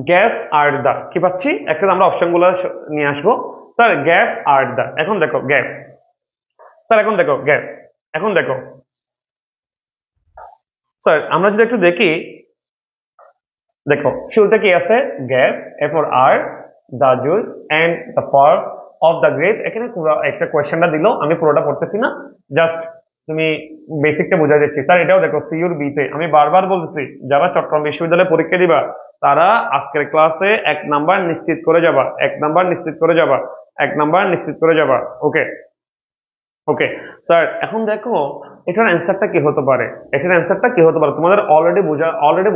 A: গ্যাস আর দা কি পাচ্ছি, একটা আমরা অপশন গুলো নিয়ে আসবো। স্যার গ্যাস আর দা, এখন দেখো গ্যাস, স্যার এখন দেখো গ্যাস, এখন দেখো স্যার আমরা যদি একটু দেখি, দেখো শুরুতে কি আছে, গ্যাস, এরপর আর, the juice and the park of the grape. এখানে পুরো একটা কোয়েশ্চেনটা দিল, আমি পুরোটা পড়তেছি না, জাস্ট তুমি বেসিকটা বুঝাই দিচ্ছি। স্যার এটাও দেখো সিউর বিতে, আমি বারবার বলতেছি যারা চট্টগ্রাম বিশ্ববিদ্যালয়ে পরীক্ষা দিবা তারা আজকের ক্লাসে 1 নাম্বার নিশ্চিত করে যাবা, 1 নাম্বার নিশ্চিত করে যাবা, 1 নাম্বার নিশ্চিত করে যাবা। ওকে ওকে স্যার, এখন দেখো এটার অ্যান্সারটা কি হতে পারে, এটার অ্যান্সারটা কি হতে পারে তোমাদের অলরেডি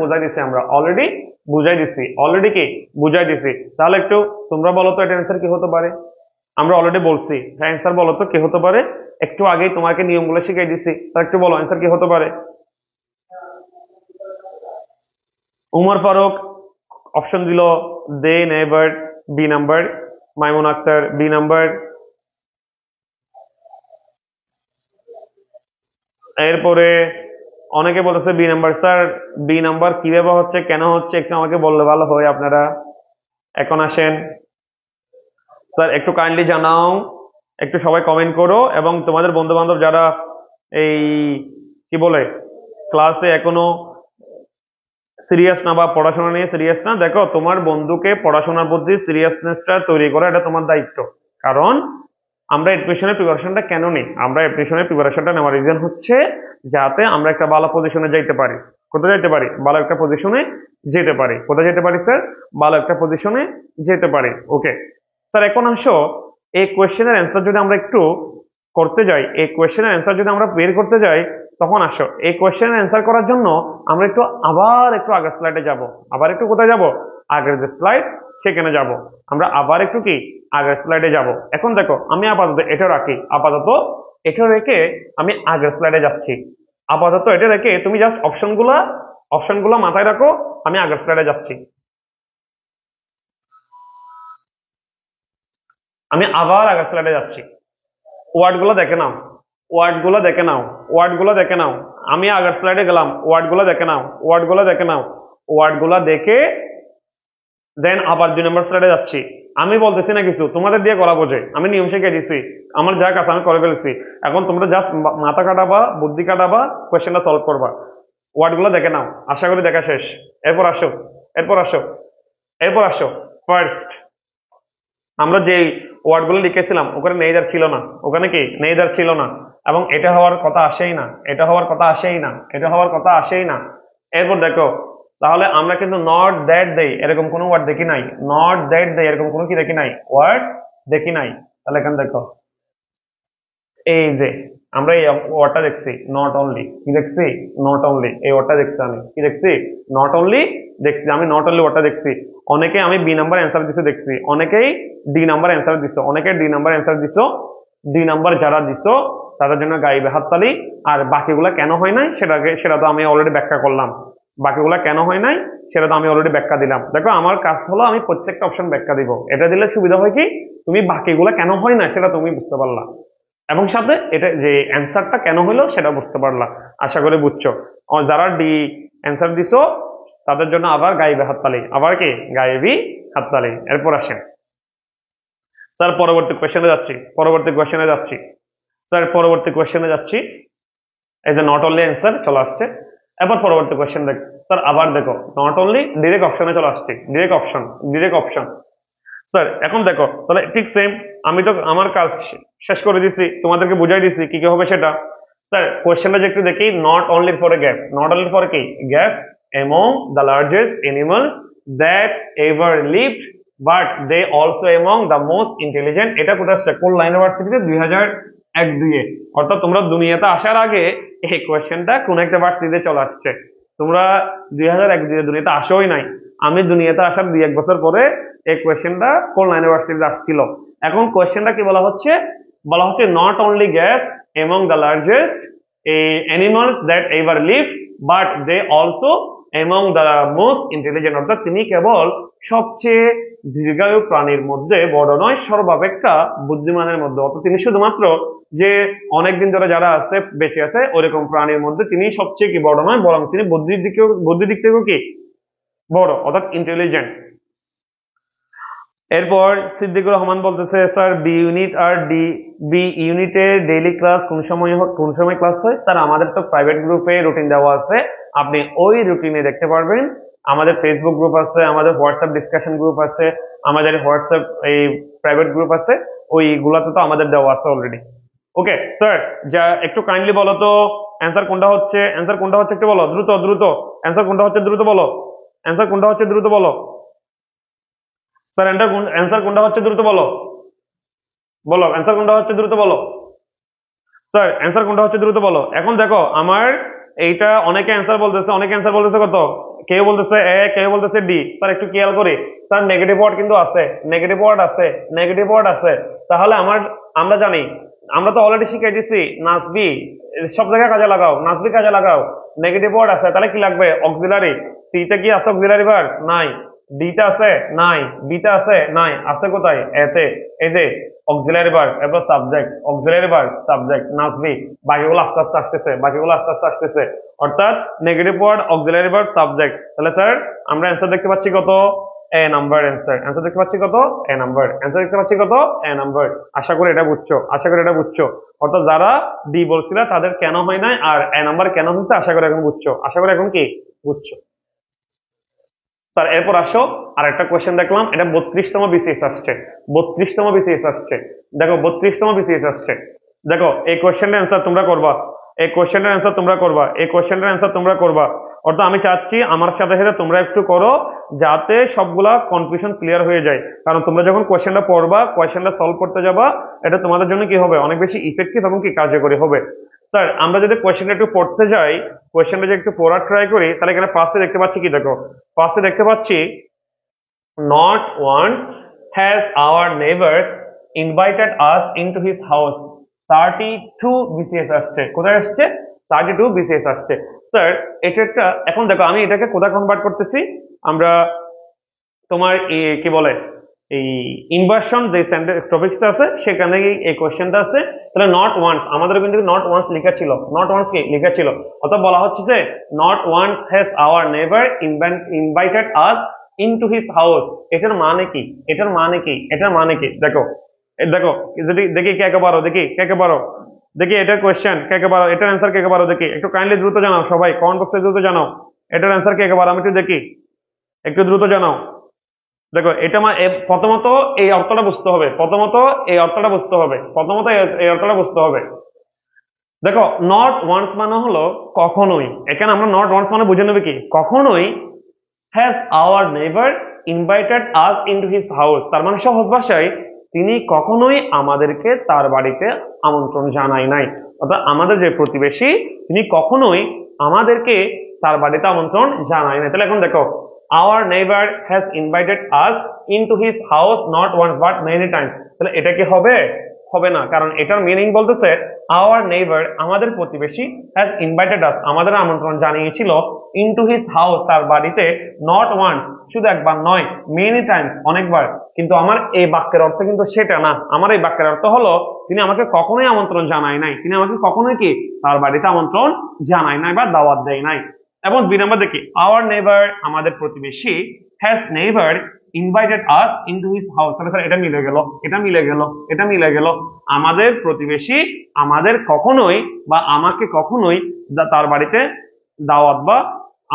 A: বুঝাই দিছি, আমরা অলরেডি বুঝাই দিছি, অলরেডি কি বুঝাই দিছি। তাহলে একটু তোমরা বলো তো এটার অ্যান্সার কি হতে পারে। আমরা অলরেডি বলছি, হ্যাঁ অ্যান্সার বলো তো কি হতে পারে, একটু আগেই তোমাকে নিয়মগুলো শিখিয়ে দিছি, তাহলে একটু বলো অ্যান্সার কি হতে পারে। উমর ফারুক অপশন দিল they never, B number. Maimun আক্তার বি নাম্বার। এরপরে অনেকে বলতেছে B number. Sir B number কিভাবে হচ্ছে, কেন হচ্ছে একটু আমাকে বললে ভালো হয় আপনারা। এখন আসেন, স্যার একটু কাইন্ডলি জানাও, একটু সবাই কমেন্ট করো, এবং তোমাদের বন্ধু বান্ধব যারা এই কি বলে ক্লাসে এখনো সিরিয়াস না বা পড়াশোনা নিয়ে সিরিয়াস না, দেখো তোমার বন্ধুকে পড়াশোনার প্রতি সিরিয়াসনেসটা তৈরি করা এটা তোমার দায়িত্ব। কারণ আমরা এডমিশনের প্রিপারেশনটা কেন নিই? আমরা এডমিশনের প্রিপারেশনটা নেওয়ার রিজন হচ্ছে যাতে আমরা একটা ভালো পজিশনে যাইতে পারি। কোথায় যাইতে পারি? ভালো একটা পজিশনে যেতে পারি। কোথায় যেতে পারি স্যার? ভালো একটা পজিশনে যেতে পারি। ওকে স্যার, এখন আসো এই কোয়েশ্চেনের অ্যান্সার যদি আমরা একটু করতে যাই, এই কোয়েশ্চেনের অ্যান্সার যদি আমরা বের করতে যাই, তখন আসো এই কোয়েশ্চেনের অ্যান্সার করার জন্য আমরা একটু আবার একটু আগের স্লাইডে যাব। আবার একটু কোথায় যাব? আগের যে স্লাইড সেখানে যাব। আমরা আবার একটু কি আগের স্লাইডে যাব। এখন দেখো আমি আপাতত এটা রাখি, আপাতত এটা রেখে আমি আগের স্লাইডে যাচ্ছি। আপাতত এটা রেখে তুমি জাস্ট অপশনগুলো মাথায় রাখো, আমি আগের স্লাইডে যাচ্ছি। আমি আবার আগের স্লাইডে যাচ্ছি। ওয়ার্ডগুলো দেখে নাও, ওয়ার্ডগুলো দেখে নাও, ওয়ার্ডগুলো দেখে নাও। আমি আগের স্লাইডে গেলাম, ওয়ার্ডগুলো দেখে নাও, ওয়ার্ডগুলো দেখে নাও। ওয়ার্ডগুলো দেখে দেন আবার 2 নম্বর স্লাইডে যাচ্ছি। আমি বলতেছি না কিছু, তোমাদের দিয়ে করা বোঝে, আমি নিয়ম শিখে দিছি, আমার যা কাজ আমি করে ফেলেছি। এখন তোমরা জাস্ট মাথা কাটাবা, বুদ্ধি কাটাবা, কোয়েশ্চেনটা সলভ করবা। ওয়ার্ডগুলো দেখে নাও, আশা করি দেখা শেষ। এরপর আসো, এরপর আসো, এরপর আসো। ফার্স্ট আমরা যে ওয়ার্ডগুলো লিখেছিলাম ওখানে নেইদার ছিল না, ওখানে কি নেইদার ছিল না, এবং এটা হওয়ার কথা আসেই না, এটা হওয়ার কথা আসেই না, এটা হওয়ার কথা আসেই না। এরপর দেখো, তাহলে আমরা কিন্তু নট দ্যাট দেই এরকম কোনো ওয়ার্ড দেখি নাই, নট দ্যাট দেই এরকম কোনো কি দেখি নাই, ওয়ার্ড দেখি নাই। তাহলে এখানে দেখো এই যে আমরা এই ওয়ার্ডটা দেখছি নট অনলি, কি দেখছি? নট অনলি, এই ওয়ার্ডটা দেখছি আমি, কি দেখছি? নট অনলি দেখছি আমি, নট অনলি ওয়ার্ডটা দেখছি। অনেকে আমি বি নাম্বার অ্যান্সার দিছো দেখছি, অনেকেই ডি নাম্বার অ্যান্সার দিছো, অনেকে ডি নাম্বার অ্যান্সার দিছো। ডি নাম্বার যারা দিছো তাদের জন্য গাইবে হাততালি। আর বাকিগুলা কেন হয় নাই সেটা তো আমি অলরেডি ব্যাখ্যা করলাম। বাকিগুলা কেন হয় নাই সেটা তো আমি অলরেডি ব্যাখ্যা দিলাম। দেখো আমার কাজ হলো আমি প্রত্যেকটা অপশন ব্যাখ্যা দিব, এটা দিলে সুবিধা হয় কি তুমি বাকিগুলা কেন হয় না সেটা তুমি বুঝতে পারলা, এবং সাথে এটা যে অ্যান্সারটা কেন হলো সেটা বুঝতে পারলা। আশা করি বুঝছো। যারা ডি অ্যান্সার দিছো তাদের জন্য আবার গাইবে হাততালি, আবার কি গাইবি হাততালি। এরপর আসেন স্যার পরবর্তী কোয়েশ্চেনে যাচ্ছি, পরবর্তী কোয়েশ্চেনে যাচ্ছি স্যার, পরবর্তী কোয়েশ্চেনে যাচ্ছি। এই যে নট অনলি অ্যান্সার চলে আসছে। এবার পরবর্তী কোয়েশ্চেন দেখ স্যার, আবার দেখো নট অনলি ডিরেক্ট অপশনে চলে আসছে, direct option, direct option. Sir এখন দেখো তাহলে ঠিক সেম, আমি তো আমার কাজ শেষ করে দিছি, তোমাদেরকে বুঝাই দিছি কি কি হবে সেটা। স্যার কোয়েশ্চেনটা যে একটু দেখি, নট অনলি পরে গ্যাপ, নট অনলি পরে কি gap, among the largest animals that ever lived but they also among the most intelligent। এটা কোথায় আসছে? কল্যাণ ইউনিভার্সিটিতে 2001-2-এ। অর্থাৎ তোমরা দুনিয়াতে আসার আগে এই কোয়েশ্চেনটা কোন একটা ভার্সিটিতে চলে আসছে। তোমরা 2001-2-এ দুনিয়াতে আসোই নাই, আমি দুনিয়াতে আসার 2-1 বছর পরে এই কোয়েশ্চেনটা কল্যাণ ইউনিভার্সিটিতে আসছিল। এখন কোয়েশ্চেনটা কি বলা হচ্ছে? বলা হচ্ছে not only gap among the largest animals that ever lived but they also among the most intelligent। অর্থাৎ তিনি কেবল সবচেয়ে দীর্ঘায়ু প্রাণীর মধ্যে বড় নয়, সর্বাপেক্ষা বুদ্ধিমানের মধ্যে। অর্থাৎ তিনি শুধুমাত্র যে অনেকদিন ধরে যারা আছে বেঁচে আছে ওইরকম প্রাণীর মধ্যে তিনি সবচেয়ে কি বড় নয়, বরং তিনি বুদ্ধির দিক থেকেও কি বড়, অর্থাৎ ইন্টেলিজেন্ট। এরপর সিদ্দিকুর রহমান বলতেছে স্যার বি ইউনিটের ডেইলি ক্লাস কোন সময় ক্লাস হয়? স্যার আমাদের তো প্রাইভেট গ্রুপে রুটিন দেওয়া আছে, আপনি ওই রুটিনে দেখতে পারবেন। আমাদের ফেসবুক গ্রুপ আছে, আমাদের হোয়াটসঅ্যাপ ডিসকাশন গ্রুপ আছে, আমাদের হোয়াটসঅ্যাপ এই প্রাইভেট গ্রুপ আছে, ওইগুলাতে তো আমাদের দেওয়া আছে অলরেডি। ওকে স্যার, যা একটু কাইন্ডলি বলো তো অ্যান্সার কোনটা হচ্ছে, অ্যান্সার কোনটা হচ্ছে একটু বলো, দ্রুত দ্রুত অ্যান্সার কোনটা হচ্ছে, দ্রুত বলো অ্যান্সার কোনটা হচ্ছে, দ্রুত বলো স্যার, অ্যান্সার কোনটা হচ্ছে দ্রুত বলো, বলো অ্যান্সার কোনটা হচ্ছে দ্রুত বলো স্যার, অ্যান্সার কোনটা হচ্ছে দ্রুত বলো। এখন দেখো আমার এইটা অনেকে অ্যান্সার বলতেছে, অনেকে অ্যান্সার বলতেছে কত, কেউ বলতেছে এ, কেউ বলতেছে ডি। স্যার একটু খেয়াল করি স্যার, নেগেটিভ ওয়ার্ড কিন্তু আছে, নেগেটিভ ওয়ার্ড আছে, নেগেটিভ ওয়ার্ড আছে। তাহলে আমরা জানি, আমরা তো অলরেডি শিখে দিছি নাসবি সব জায়গায় কাজে লাগাও, নাসবি কাজে লাগাও। নেগেটিভ ওয়ার্ড আছে তাহলে কি লাগবে? অক্সিলারি। সিতে কি আছে অক্সিলারি ভার্ব? নাই। ডিটা আছে? নাই। বিটা আছে? নাই। আছে কোথায়? এতে। এই যে অক্সিলারি ভার্ব, এরপর সাবজেক্ট, অক্সিলারি ভার্ব, সাবজেক্ট, নাসবি। বাকিগুলো আস্তে আস্তে আসতেছে, বাকিগুলো আস্তে আস্তে আসতেছে। অর্থাৎ negative word, auxiliary verb, subject. তাহলে স্যার আমরা অ্যান্সার দেখতে পাচ্ছি কত? এ নাম্বার অ্যান্সার। অ্যান্সার দেখতে পাচ্ছি কত? এ নাম্বার। অ্যান্সার দেখতে পাচ্ছি কত? এ নাম্বার। আশা করি এটা বুঝছো, আশা করি এটা বুঝছো। অর্থাৎ যারা ডি বলছিল তাদের কেন হয় নাই, আর এ নাম্বার কেন হচ্ছে, আশা করি এখন বুঝছো, আশা করি এখন কি বুঝছো। স্যার এরপর আসো, আর একটা কোয়েশ্চেন দেখলাম, এটা 32তম বিসিএস আসছে, 32তম বিসিএস আসছে। দেখো 32তম বিসিএস আসছে। দেখো এই কোয়েশ্চেনটার অ্যান্সার তোমরা করবা, এই কোয়েশ্চেনটার অ্যান্সার তোমরা করবা, এই কোয়েশ্চেনটার অ্যান্সার তোমরা করবা। অর্থাৎ আমি চাচ্ছি আমার সাথে সাথে তোমরা একটু করো, যাতে সবগুলা কনফিউশন ক্লিয়ার হয়ে যায়। কারণ তোমরা যখন কোয়েশ্চেনটা পড়বা, কোয়েশ্চেনটা সলভ করতে যাবা, এটা তোমাদের জন্য কি হবে, অনেক বেশি ইফেক্টিভ এবং কি কার্যকরী হবে। স্যার আমরা যদি কোয়েশ্চেনটা একটু পড়তে যাই, কোয়েশ্চেনটা যদি একটু পড়ার ট্রাই করি, তাহলে এখানে ফার্স্টে দেখতে পাচ্ছি কি, দেখো ফার্স্টে দেখতে পাচ্ছি not once has our neighbor invited us into his house. 32 BCS আসছে, কোথায় আসছে? 32 বিসিএস আসছে। স্যার এটা একটা, এখন দেখো আমি এটাকে কোথায় কনভার্ট করতেছি, আমরা তোমার কি বলে এই ইনভার্সন যে টপিকসটা আছে সেখানে এই কোশ্চেনটা আছে। তাহলে নট ওয়ান্স, আমাদের কিন্তু নট ওয়ান্স লেখা ছিল, নট ওয়ান্স কি লেখা ছিল, অর্থাৎ বলা হচ্ছে যে not once has our neighbour invited us into his house. এটার মানে কি, এটার মানে কি, এটার মানে কি? দেখো দেখো যদি দেখি কে কে পারো, দেখি কে কে পারো, দেখি এটার কোয়েশ্চেন কে কে পারো, এটার অ্যান্সার কে কে পারো, দেখি একটু কাইন্ডলি দ্রুত জানাও সবাই, কমেন্ট বক্সে দ্রুত জানাও এটার অ্যান্সার কে কে পারো, আমি একটু দেখি, একটু দ্রুত জানাও। দেখো এটা প্রথমত এই অর্থটা বুঝতে হবে, প্রথমত এই অর্থটা বুঝতে হবে, প্রথমত এই অর্থটা বুঝতে হবে। দেখো নট ওয়ান্স মানে হলো কখনোই, এখানে আমরা নট ওয়ান্স মানে বুঝে নেবে কি, কখনোই has our neighbour invited us into his house, তার মানে সহজ ভাষায় তিনি কখনোই আমাদেরকে তার বাড়িতে আমন্ত্রণ জানায় নাই। অর্থাৎ আমাদের যে প্রতিবেশী তিনি কখনোই আমাদেরকে তার বাড়িতে আমন্ত্রণ জানায় নাই। তাহলে এখন দেখো our neighbor has invited us into his house not once but many times, তাহলে এটা কি হবে? হবে না, কারণ এটার মিনিং বলতেছে our neighbor আমাদের প্রতিবেশী has invited us আমাদের আমন্ত্রণ জানিয়েছিল into his house তার বাড়িতে not once শুধু একবার নয় many times অনেকবার। কিন্তু আমার এই বাক্যের অর্থ কিন্তু সেটা না, আমার এই বাক্যের অর্থ হলো তিনি আমাকে কখনোই আমন্ত্রণ জানায় নাই, তিনি আমাকে কখনোই কি তার বাড়িতে আমন্ত্রণ জানায় নাই বা দাওয়াত দেয় নাই। এবং 2 নম্বর দেখি our neighbor আমাদের প্রতিবেশী has never invited us into his house, তাহলে স্যার এটা মিলে গেল, এটা মিলে গেল, এটা মিলে গেল। আমাদের প্রতিবেশী আমাদের কখনোই বা আমাকে কখনোই তার বাড়িতে দাওয়াত বা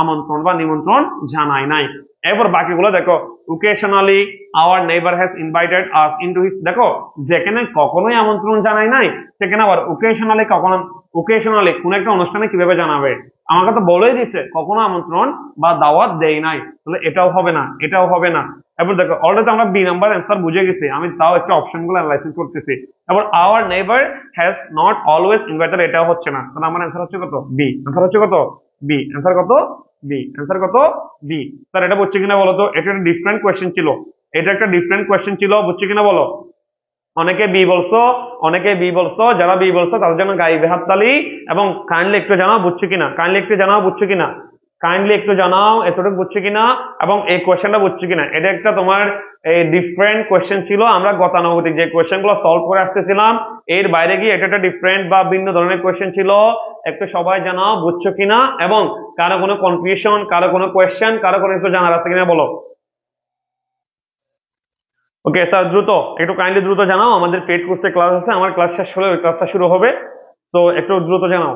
A: আমন্ত্রণ বা নিমন্ত্রণ জানায় নাই। এরপর বাকিগুলো দেখো occasionally our neighbor has invited us into his, দেখো যেখানে কখনোই আমন্ত্রণ জানায় নাই সেখানে আবার occasionally, কখনো occasionally কোন একটা অনুষ্ঠানে কিভাবে জানাবে, আমাকে তো বলেই দিছে কখনো আমন্ত্রণ বা দাওয়াত দেই নাই, তাহলে এটাও হবে না, এটাও হবে না। এবার দেখো অলরেডি আমরা বি নাম্বার অ্যান্সার বুঝে গেছি, আমি তাও একটা অপশন গুলো অ্যানালাইসিস করতেছি। এবার our neighbour has not always invited, এটাও হচ্ছে না, তাহলে আমার অ্যান্সার হচ্ছে কত? বি। অ্যান্সার হচ্ছে কত? বি। অ্যান্সার কত? বি। অ্যান্সার কত? বি। স্যার এটা বুঝছে কিনা বলো তো, এটা একটা ডিফারেন্ট কোয়েশ্চেন ছিল, এটা একটা ডিফারেন্ট কোয়েশ্চেন ছিল, বুঝছে কিনা বলো? অনেকে বি বলছো, অনেকে বি বলছো, যারা বি বলছো তাদের জন্য গাইবে হাততালি, এবং কাইন্ডলি একটু জানাও বুঝছো কিনা, কাইন্ডলি একটু জানাও বুঝছো কিনা, কাইন্ডলি একটু জানাও এতটুকু বুঝছো কিনা, এবং এই কোয়েশ্চেনটা বুঝছো কিনা। এটা একটা তোমার এই ডিফারেন্ট কোয়েশ্চেন ছিল, আমরা গতানুগতিক যে কোয়েশ্চেন গুলো সলভ করে আসতেছিলাম এর বাইরে গিয়ে এটা একটা ডিফারেন্ট বা ভিন্ন ধরনের কোয়েশ্চেন ছিল, একটু সবাই জানাও বুঝছো কিনা, এবং কারো কোনো কনফিউশন, কারো কোনো কোয়েশ্চেন, কারো কোনো কিছু জানার আছে কিনা বলো। ওকে স্যার দ্রুত একটু কাইন্ডলি দ্রুত জানাও, আমাদের পেড কোর্সে ক্লাস আছে, আমার ক্লাস শেষ হলে ওই ক্লাসটা শুরু হবে, তো একটু দ্রুত জানাও।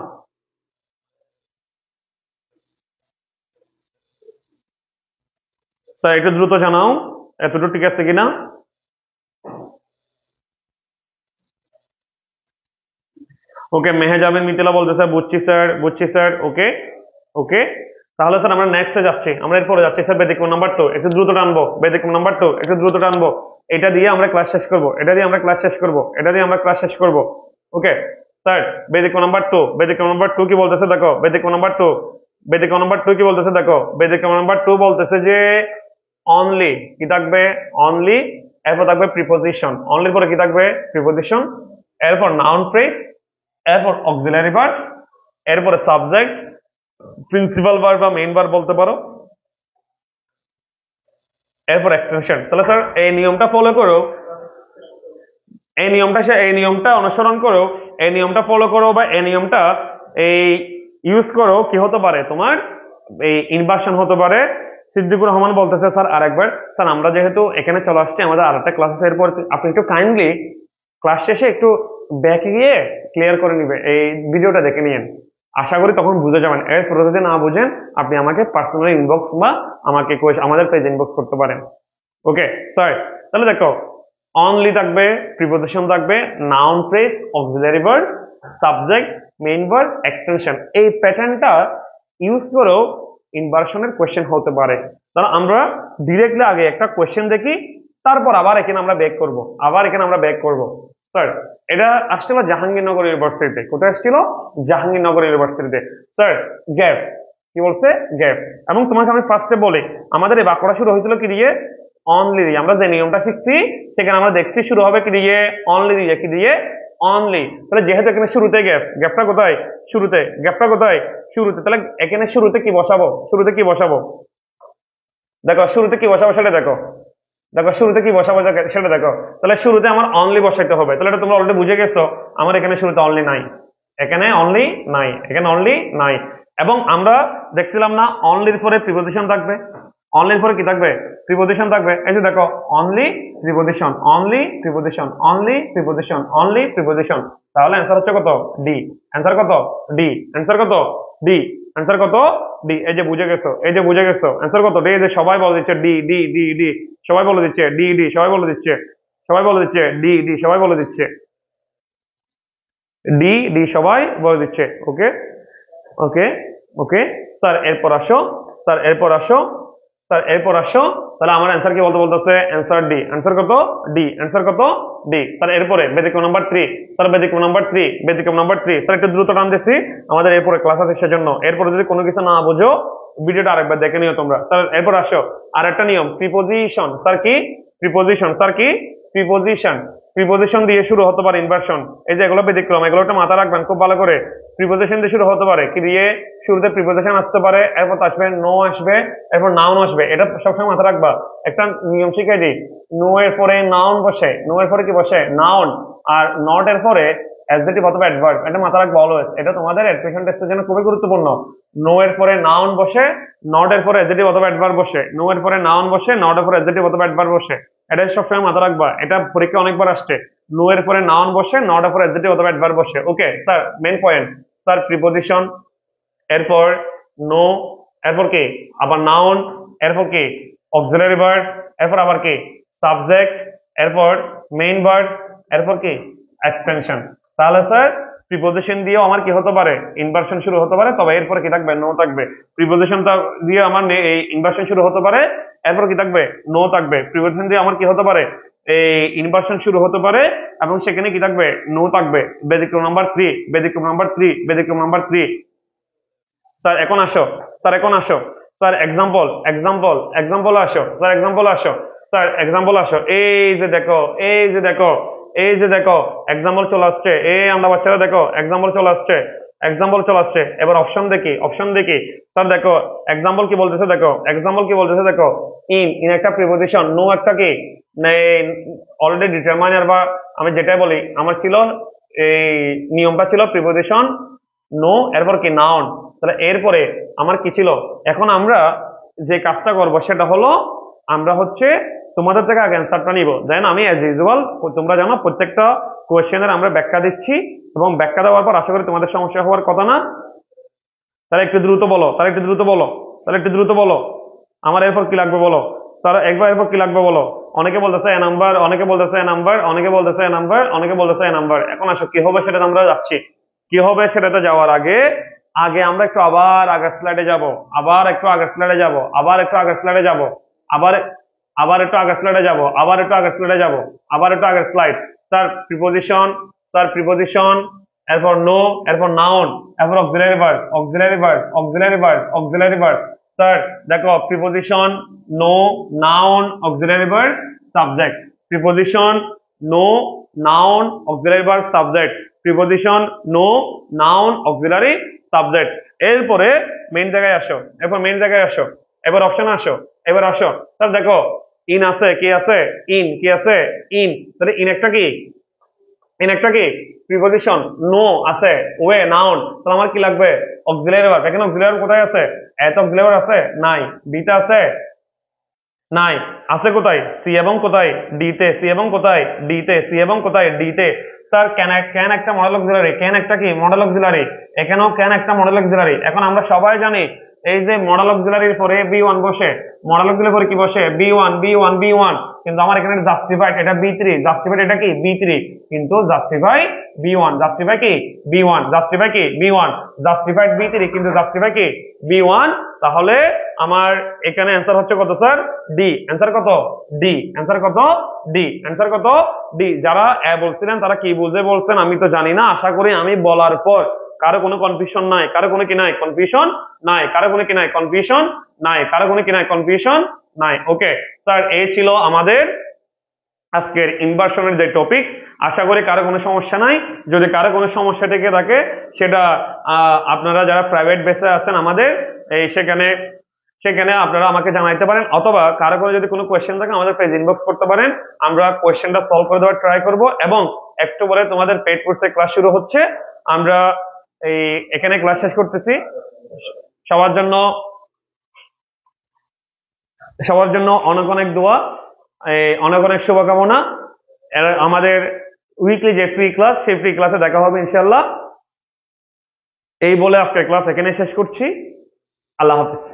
A: স্যার একটু দ্রুত জানাও এতটুকু ঠিক আছে কিনা। ওকে মেহেজাবিন মিথিলা বলতেছে বুঝছি স্যার, বুঝছি স্যার। ওকে ওকে তাহলে স্যার আমরা নেক্সটে যাচ্ছি, আমরা এরপরে যাচ্ছি স্যার ব্যতিক্রম নাম্বার 2, একটু দ্রুত টানবো, ব্যতিক্রম নাম্বার 2 একটু দ্রুত টানবো, এটা দিয়ে আমরা ক্লাস শেষ করব, এটা দিয়ে আমরা ক্লাস শেষ করব, এটা দিয়ে আমরা ক্লাস শেষ করব। ওকে স্যার ব্যতিক্রম নাম্বার 2, ব্যতিক্রম নাম্বার 2 কি বলতেছে দেখো, ব্যতিক্রম নাম্বার 2, ব্যতিক্রম নাম্বার 2 কি বলতেছে দেখো, ব্যতিক্রম নাম্বার 2 বলতেছে যে অনলি কি থাকবে, অনলি, এরপর থাকবে প্রিপোজিশন, অনলির পরে কি থাকবে, প্রিপোজিশন, এরপর নাউন ফ্রেজ, এরপর অক্সিলারি ভার্ব, এরপরে সাবজেক্ট, প্রিন্সিপাল ভার্ব বা মেইন ভার্ব বলতে পারো, এরপর এক্সটেনশন। তাহলে স্যার এই নিয়মটা ফলো করো, এই নিয়মটা অনুসরণ করো, এই নিয়মটা ফলো করো, বা এই নিয়মটা এই ইউজ করো, কি হতে পারে তোমার এই ইনভার্সন হতে পারে, সিদ্দিকুর রহমান বলতেছে স্যার আরেকবার। স্যার আমরা যেহেতু এখানে চলে আসছি, আমাদের আরেকটা ক্লাস আছে, এরপর আপনি একটু কাইন্ডলি ক্লাস শেষে একটু ব্যাকে গিয়ে ক্লিয়ার করে নিবে, এই ভিডিওটা দেখে নিয়েন। আশা করি তখন বুঝে যাবেন। এরপরে যদি না বুঝেন আপনি আমাকে পার্সোনালি ইনবক্স বা আমাকে আমাদের পেজ ইনবক্স করতে পারেন। ওকে স্যার, তাহলে দেখো অনলি থাকবে, প্রিপোজিশন থাকবে, noun phrase, auxiliary verb, subject, main verb, extension. এই প্যাটার্নটা ইউজ করেও ইনভার্সনের কোয়েশ্চেন হতে পারে। তাহলে আমরা ডিরেক্টলি আগে একটা কোয়েশ্চেন দেখি, তারপর আবার এখানে আমরা ব্যাক করব, স্যার এটা আসছিল জাহাঙ্গীরনগর ইউনিভার্সিটিতে। কোথায় আসছিল? জাহাঙ্গীরনগর ইউনিভার্সিটিতে। স্যার গ্যাপ, কি বলছে? গ্যাপ। এবং তোমাকে আমি ফার্স্টে বলি, আমাদের এই বাক্যটা শুরু হয়েছিল কি দিয়ে? অনলি দিয়ে। আমরা যে নিয়মটা শিখছি সেখানে আমরা দেখছি শুরু হবে কি দিয়ে? অনলি দিয়ে। কি দিয়ে? অনলি। তাহলে যেহেতু এখানে শুরুতে গ্যাপ, গ্যাপটা কোথায়? শুরুতে। গ্যাপটা কোথায়? শুরুতে। তাহলে এখানে শুরুতে কি বসাবো? দেখো শুরুতে কি বসাবো সেটা দেখো। শুরুতে কি বসাবো সেটা দেখো। তাহলে শুরুতে আমার অনলি বসাইতে হবে। তাহলে এটা তোমরা অলরেডি বুঝে গেছো, আমার এখানে শুরুতে অনলি নাই, এখানে অনলি নাই, এখানে অনলি নাই। এবং আমরা দেখছিলাম না অনলির পরে প্রিপোজিশন থাকবে, অনলির পরে কি থাকবে? প্রিপোজিশন থাকবে। এই যে দেখো only preposition, only preposition, only preposition, only preposition. তাহলে অ্যান্সার হচ্ছে কত? ডি। অ্যান্সার কত? ডি। অ্যান্সার কত? ডি। অ্যান্সার কত? ডি। এই যে বুঝে গেছো, অ্যান্সার কত? ডি। এই যে সবাই বলে দিচ্ছে ডি ডি ডি ডি, সবাই বলে দিচ্ছে ডি ডি, সবাই বলে দিচ্ছে ডি ডি, সবাই বলে দিচ্ছে ডি ডি, সবাই বলে দিচ্ছে। ওকে ওকে ওকে স্যার এরপর আসো, তাহলে আমার অ্যান্সার কি বলতেছে? Answer D. অ্যান্সার কত? ডি। অ্যান্সার কত? ডি। তাহলে এরপরে ব্যতিক্রম নাম্বার 3, ব্যতিক্রম নাম্বার 3। স্যার একটু দ্রুত টান দিছি, আমাদের এরপরে ক্লাস আছে সেজন্য। এরপরে যদি কোনো কিছু না বুঝো ভিডিওটা আরেকবার দেখে নিও তোমরা। তাহলে এরপর আসো আর একটা নিয়ম, প্রিপোজিশন। স্যার কি? প্রিপোজিশন। স্যার কি? প্রিপোজিশন। প্রিপোজিশন দিয়ে শুরু হতে পারে ইনভার্সন। এই যে এগুলো ব্যতিক্রম, এগুলো একটা মাথা রাখবেন খুব ভালো করে। প্রিপোজিশন দিয়ে শুরু হতে পারে কি দিয়ে? শুরুতে প্রিপোজিশন আসতে পারে, এরপর আসবে নো, আসবে এরপর নাউন আসবে। এটা সবসময় মাথা রাখবা। একটা নিয়ম শিখাই দিই, নো এর পরে নাউন বসে, নো এর পরে কি বসে? নাউন। আর নট এর পরে অ্যাডজেক্টিভ অথবা অ্যাডভার্ব। এটা মাথা রাখবা অলওয়েজ। এটা তোমাদের অ্যাডমিশন টেস্টের জন্য খুবই গুরুত্বপূর্ণ। নো এর পরে নাউন বসে, নট এর পরে অ্যাডজেক্টিভ অথবা অ্যাডভার্ব বসে, নো এর পরে নাউন বসে, নট এর পরে অ্যাডজেক্টিভ অথবা অ্যাডভার্ব বসে। এটা সবসময় মাথা রাখবা, এটা পরীক্ষা অনেকবার আসছে। নো এর পরে নাউন বসে, নট এর পরে অ্যাডজেক্টিভ অথবা অ্যাডভার্ব বসে। Okay sir, main point sir preposition, এরপর নো, এরপর কি আবার নাউন, এরপর কি অক্সিলারি ভার্ব, এরপর আবার কি সাবজেক্ট, এরপর মেইন ভার্ব, এরপর কি এক্সটেনশন। তাহলে স্যার প্রিপোজিশন দিয়েও আমার কি হতে পারে? ইনভার্সন শুরু হতে পারে, তবে এরপরে কি থাকবে? নো থাকবে। প্রিপোজিশনটা দিয়ে আমার এই ইনভার্সন শুরু হতে পারে, এরপর কি থাকবে? নো থাকবে। প্রিপোজিশন দিয়ে আমার কি হতে পারে? এই ইনভার্সন শুরু হতে পারে এবং সেখানে কি থাকবে? নো থাকবে। ব্যতিক্রম নাম্বার 3, ব্যতিক্রম নাম্বার 3। স্যার এখন আসো, স্যার এক্সাম্পল আসো, স্যার এক্সাম্পল আসো। এই যে দেখো এক্সাম্পল চলে আসছে। আমরা বাচ্চারা দেখো এক্সাম্পল চলে আসছে, এবার অপশন দেখি, স্যার দেখো এক্সাম্পল কি বলতেছে, দেখো ইন একটা প্রিপোজিশন, নো একটা কি অলরেডি ডিটারমাইনার, বা আমি যেটা বলি আমার ছিল এই নিয়মটা ছিল প্রিপোজিশন নো, এরপর কি নাউন। তাহলে এরপরে আমার কি ছিল? এখন আমরা যে কাজটা করব সেটা হলো আমরা হচ্ছে তোমাদের থেকে আগে অ্যান্সারটা নিব, দেন আমি অ্যাজ ইউজুয়াল তোমরা জানো প্রত্যেকটা কোয়েশ্চেনের আমরা ব্যাখ্যা দিচ্ছি, এবং ব্যাখ্যা দেওয়ার পর আশা করি তোমাদের সমস্যা হওয়ার কথা না। তাহলে একটু দ্রুত বলো, আমার এরপর কি লাগবে বলো। তারা একবার এরপর কি লাগবে বলো। অনেকে বলতেছে এ নাম্বার, অনেকে বলতেছে এ নাম্বার, এখন আসো কি হবে সেটা আমরা যাচ্ছি। কি হবে সেটাতে যাওয়ার আগে আমরা একটু আবার আগের স্লাইডে যাব, আবার একটু আগের স্লাইডে যাব, আবার একটু আগের স্লাইড। স্যার প্রিপোজিশন, এরপর নো, এরপর নাউন, এরপর অক্সিলারি ভার্ব। স্যার দেখো preposition no, noun, auxiliary verb, subject. Preposition no, noun, auxiliary verb, subject. Preposition no, noun, auxiliary, subject. এরপরে মেইন জায়গায় আসো, এবার অপশন আসো, স্যার দেখো ইন আছে, কি আছে? ইন। তাহলে ইন একটা কি প্রিপোজিশন, নো আছে, ওয়ে নাউন। তাহলে আমার কি লাগবে? Auxiliary verb. এখানে অক্সিলারি ভার্ব কোথায় আছে? এত অক্সিলারি আছে নাই, বিতে আছে নাই, আছে কোথায় সি এবং কোথায় ডিতে, সি এবং কোথায় ডিতে, সি এবং কোথায় ডিতে। স্যার ক্যান একটা মডেল অক্সিলারি, ক্যান একটা কি মডেল অক্সিলারি, এখানেও ক্যান একটা মডেল অক্সিলারি। এখন আমরা সবাই জানি এই যে মডেল অক্সিলারির পরে বি1 বসে, মডেল অক্সিলারি পরে কি বসে বি1, কিন্তু আমার এখানে জাস্টিফাইড এটা বি3, জাস্টিফাইড এটা কি বি3, কিন্তু জাস্টিফাই বি1, জাস্টিফাই কি বি1, জাস্টিফাই কি বি1, জাস্টিফাইড বি3 কিন্তু জাস্টিফাই কি বি1। তাহলে আমার এখানে অ্যান্সার হচ্ছে কত স্যার ডি, অ্যান্সার কত ডি, অ্যান্সার কত ডি, অ্যান্সার কত ডি। যারা এ বলছিলেন তারা কি বুঝে বলছেন আমি তো জানি না, আশা করি আমি বলার পর কারো কোনো কনফিউশন নাই, কারো কোনো কি নাই কনফিউশন নাই, কারো কোনো কি নাই কনফিউশন নাই, কারো কোনো কি নাই কনফিউশন নাই। ওকে স্যার এই ছিল আমাদের আজকের ইনভার্সনের যে টপিকস। আশা করি কারো কোনো সমস্যা নাই। যদি কারো কোনো সমস্যা থেকে থাকে সেটা আপনারা যারা প্রাইভেট বেসে আছেন আমাদের এই সেখানে আপনারা আমাকে জানাইতে পারেন, অথবা কারো কোনো যদি কোনো কোয়েশ্চেন থাকে আমাদের পেজ ইনবক্স করতে পারেন, আমরা কোয়েশ্চেনটা সলভ করে দেওয়ার ট্রাই করব। এবং একটু পরে তোমাদের পেড কোর্সের ক্লাস শুরু হচ্ছে, আমরা এখানে ক্লাস শেষ করতেছি। সবার জন্য অনেক অনেক দোয়া, অনেক অনেক শুভকামনা। আমাদের উইকলি যে ফ্রি ক্লাস সেই ফ্রি ক্লাসে দেখা হবে ইনশাল্লাহ। এই বলে আজকের ক্লাস এখানে শেষ করছি। আল্লাহ হাফিজ।